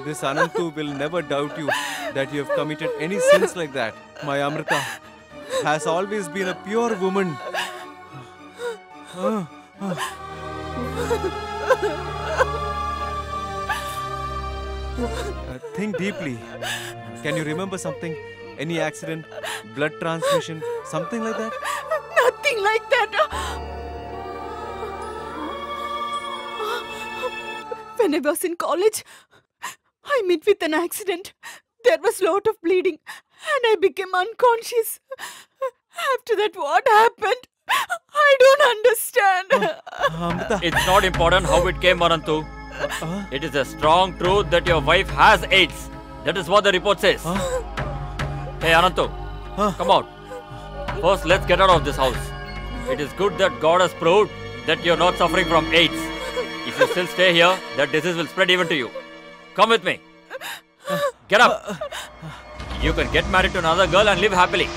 this Anantu will never doubt you that you have committed any sins like that. My Amrita has always been a pure woman. Think deeply. Can you remember something? Any accident, blood transfusion, something like that? Nothing like that. When I was in college, I met with an accident. There was a lot of bleeding and I became unconscious. After that, what happened? I don't understand. It's not important how it came, Anantu. It is a strong truth that your wife has AIDS. That is what the report says. Hey, Anantu, come out. First, let's get out of this house. It is good that God has proved that you're not suffering from AIDS. If you still stay here, that disease will spread even to you. Come with me. Get up. You can get married to another girl and live happily.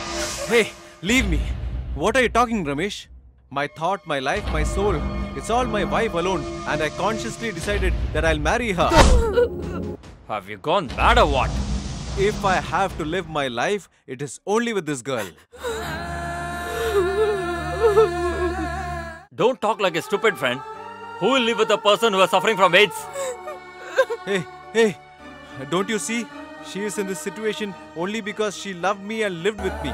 Hey, leave me. What are you talking, Ramesh? My thought, my life, my soul. It's all my wife alone. And I consciously decided that I'll marry her. Have you gone mad or what? If I have to live my life, it is only with this girl. Don't talk like a stupid friend. Who will live with a person who is suffering from AIDS? Hey, don't you see? She is in this situation only because she loved me and lived with me.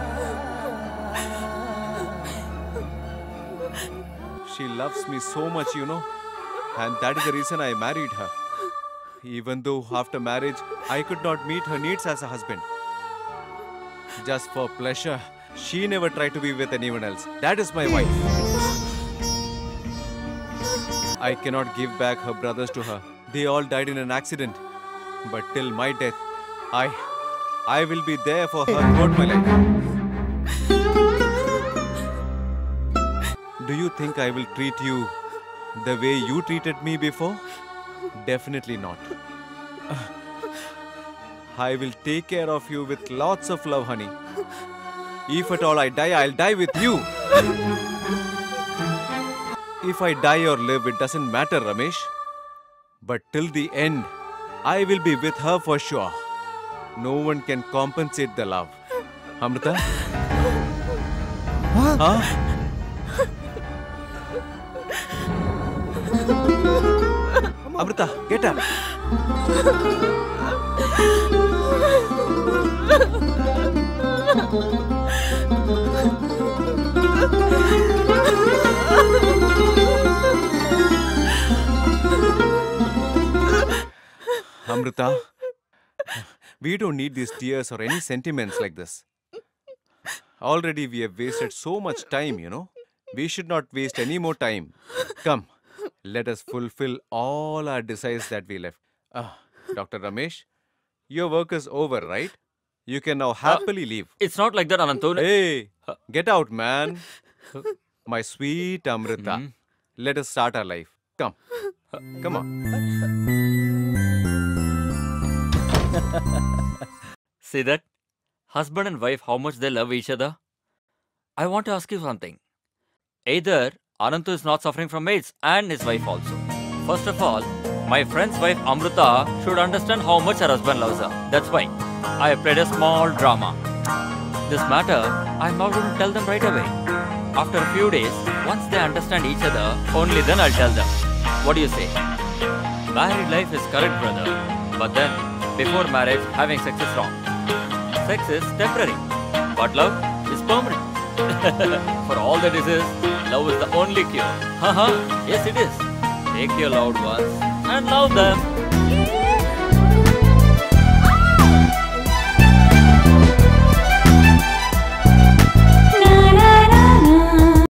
She loves me so much, you know. And that is the reason I married her. Even though after marriage, I could not meet her needs as a husband. Just for pleasure, she never tried to be with anyone else. That is my wife. I cannot give back her brothers to her. They all died in an accident. But till my death, I will be there for her throughout my life. Do you think I will treat you the way you treated me before? Definitely not. I will take care of you with lots of love, honey. If at all I die, I'll die with you. If I die or live, it doesn't matter, Ramesh. But till the end, I will be with her for sure. No one can compensate the love. Amrita? Huh? Amrita, get up. Amrita, we don't need these tears or any sentiments like this. Already we have wasted so much time, you know. We should not waste any more time. Come, let us fulfill all our desires that we left. Dr. Ramesh, your work is over, right? You can now happily leave. It's not like that, Anantu. Hey, get out, man. My sweet Amrita. Let us start our life. Come. Come on. See that? Husband and wife, how much they love each other. I want to ask you something. Either Anantu is not suffering from AIDS and his wife also. First of all, my friend's wife Amrita should understand how much her husband loves her. That's why I have played a small drama. This matter, I'm not going to tell them right away. After a few days, once they understand each other, only then I'll tell them. What do you say? Married life is correct, brother. But then, before marriage, having sex is wrong. Sex is temporary, but love is permanent. For all the diseases, love is the only cure. Yes, it is. Take your loved ones and love them.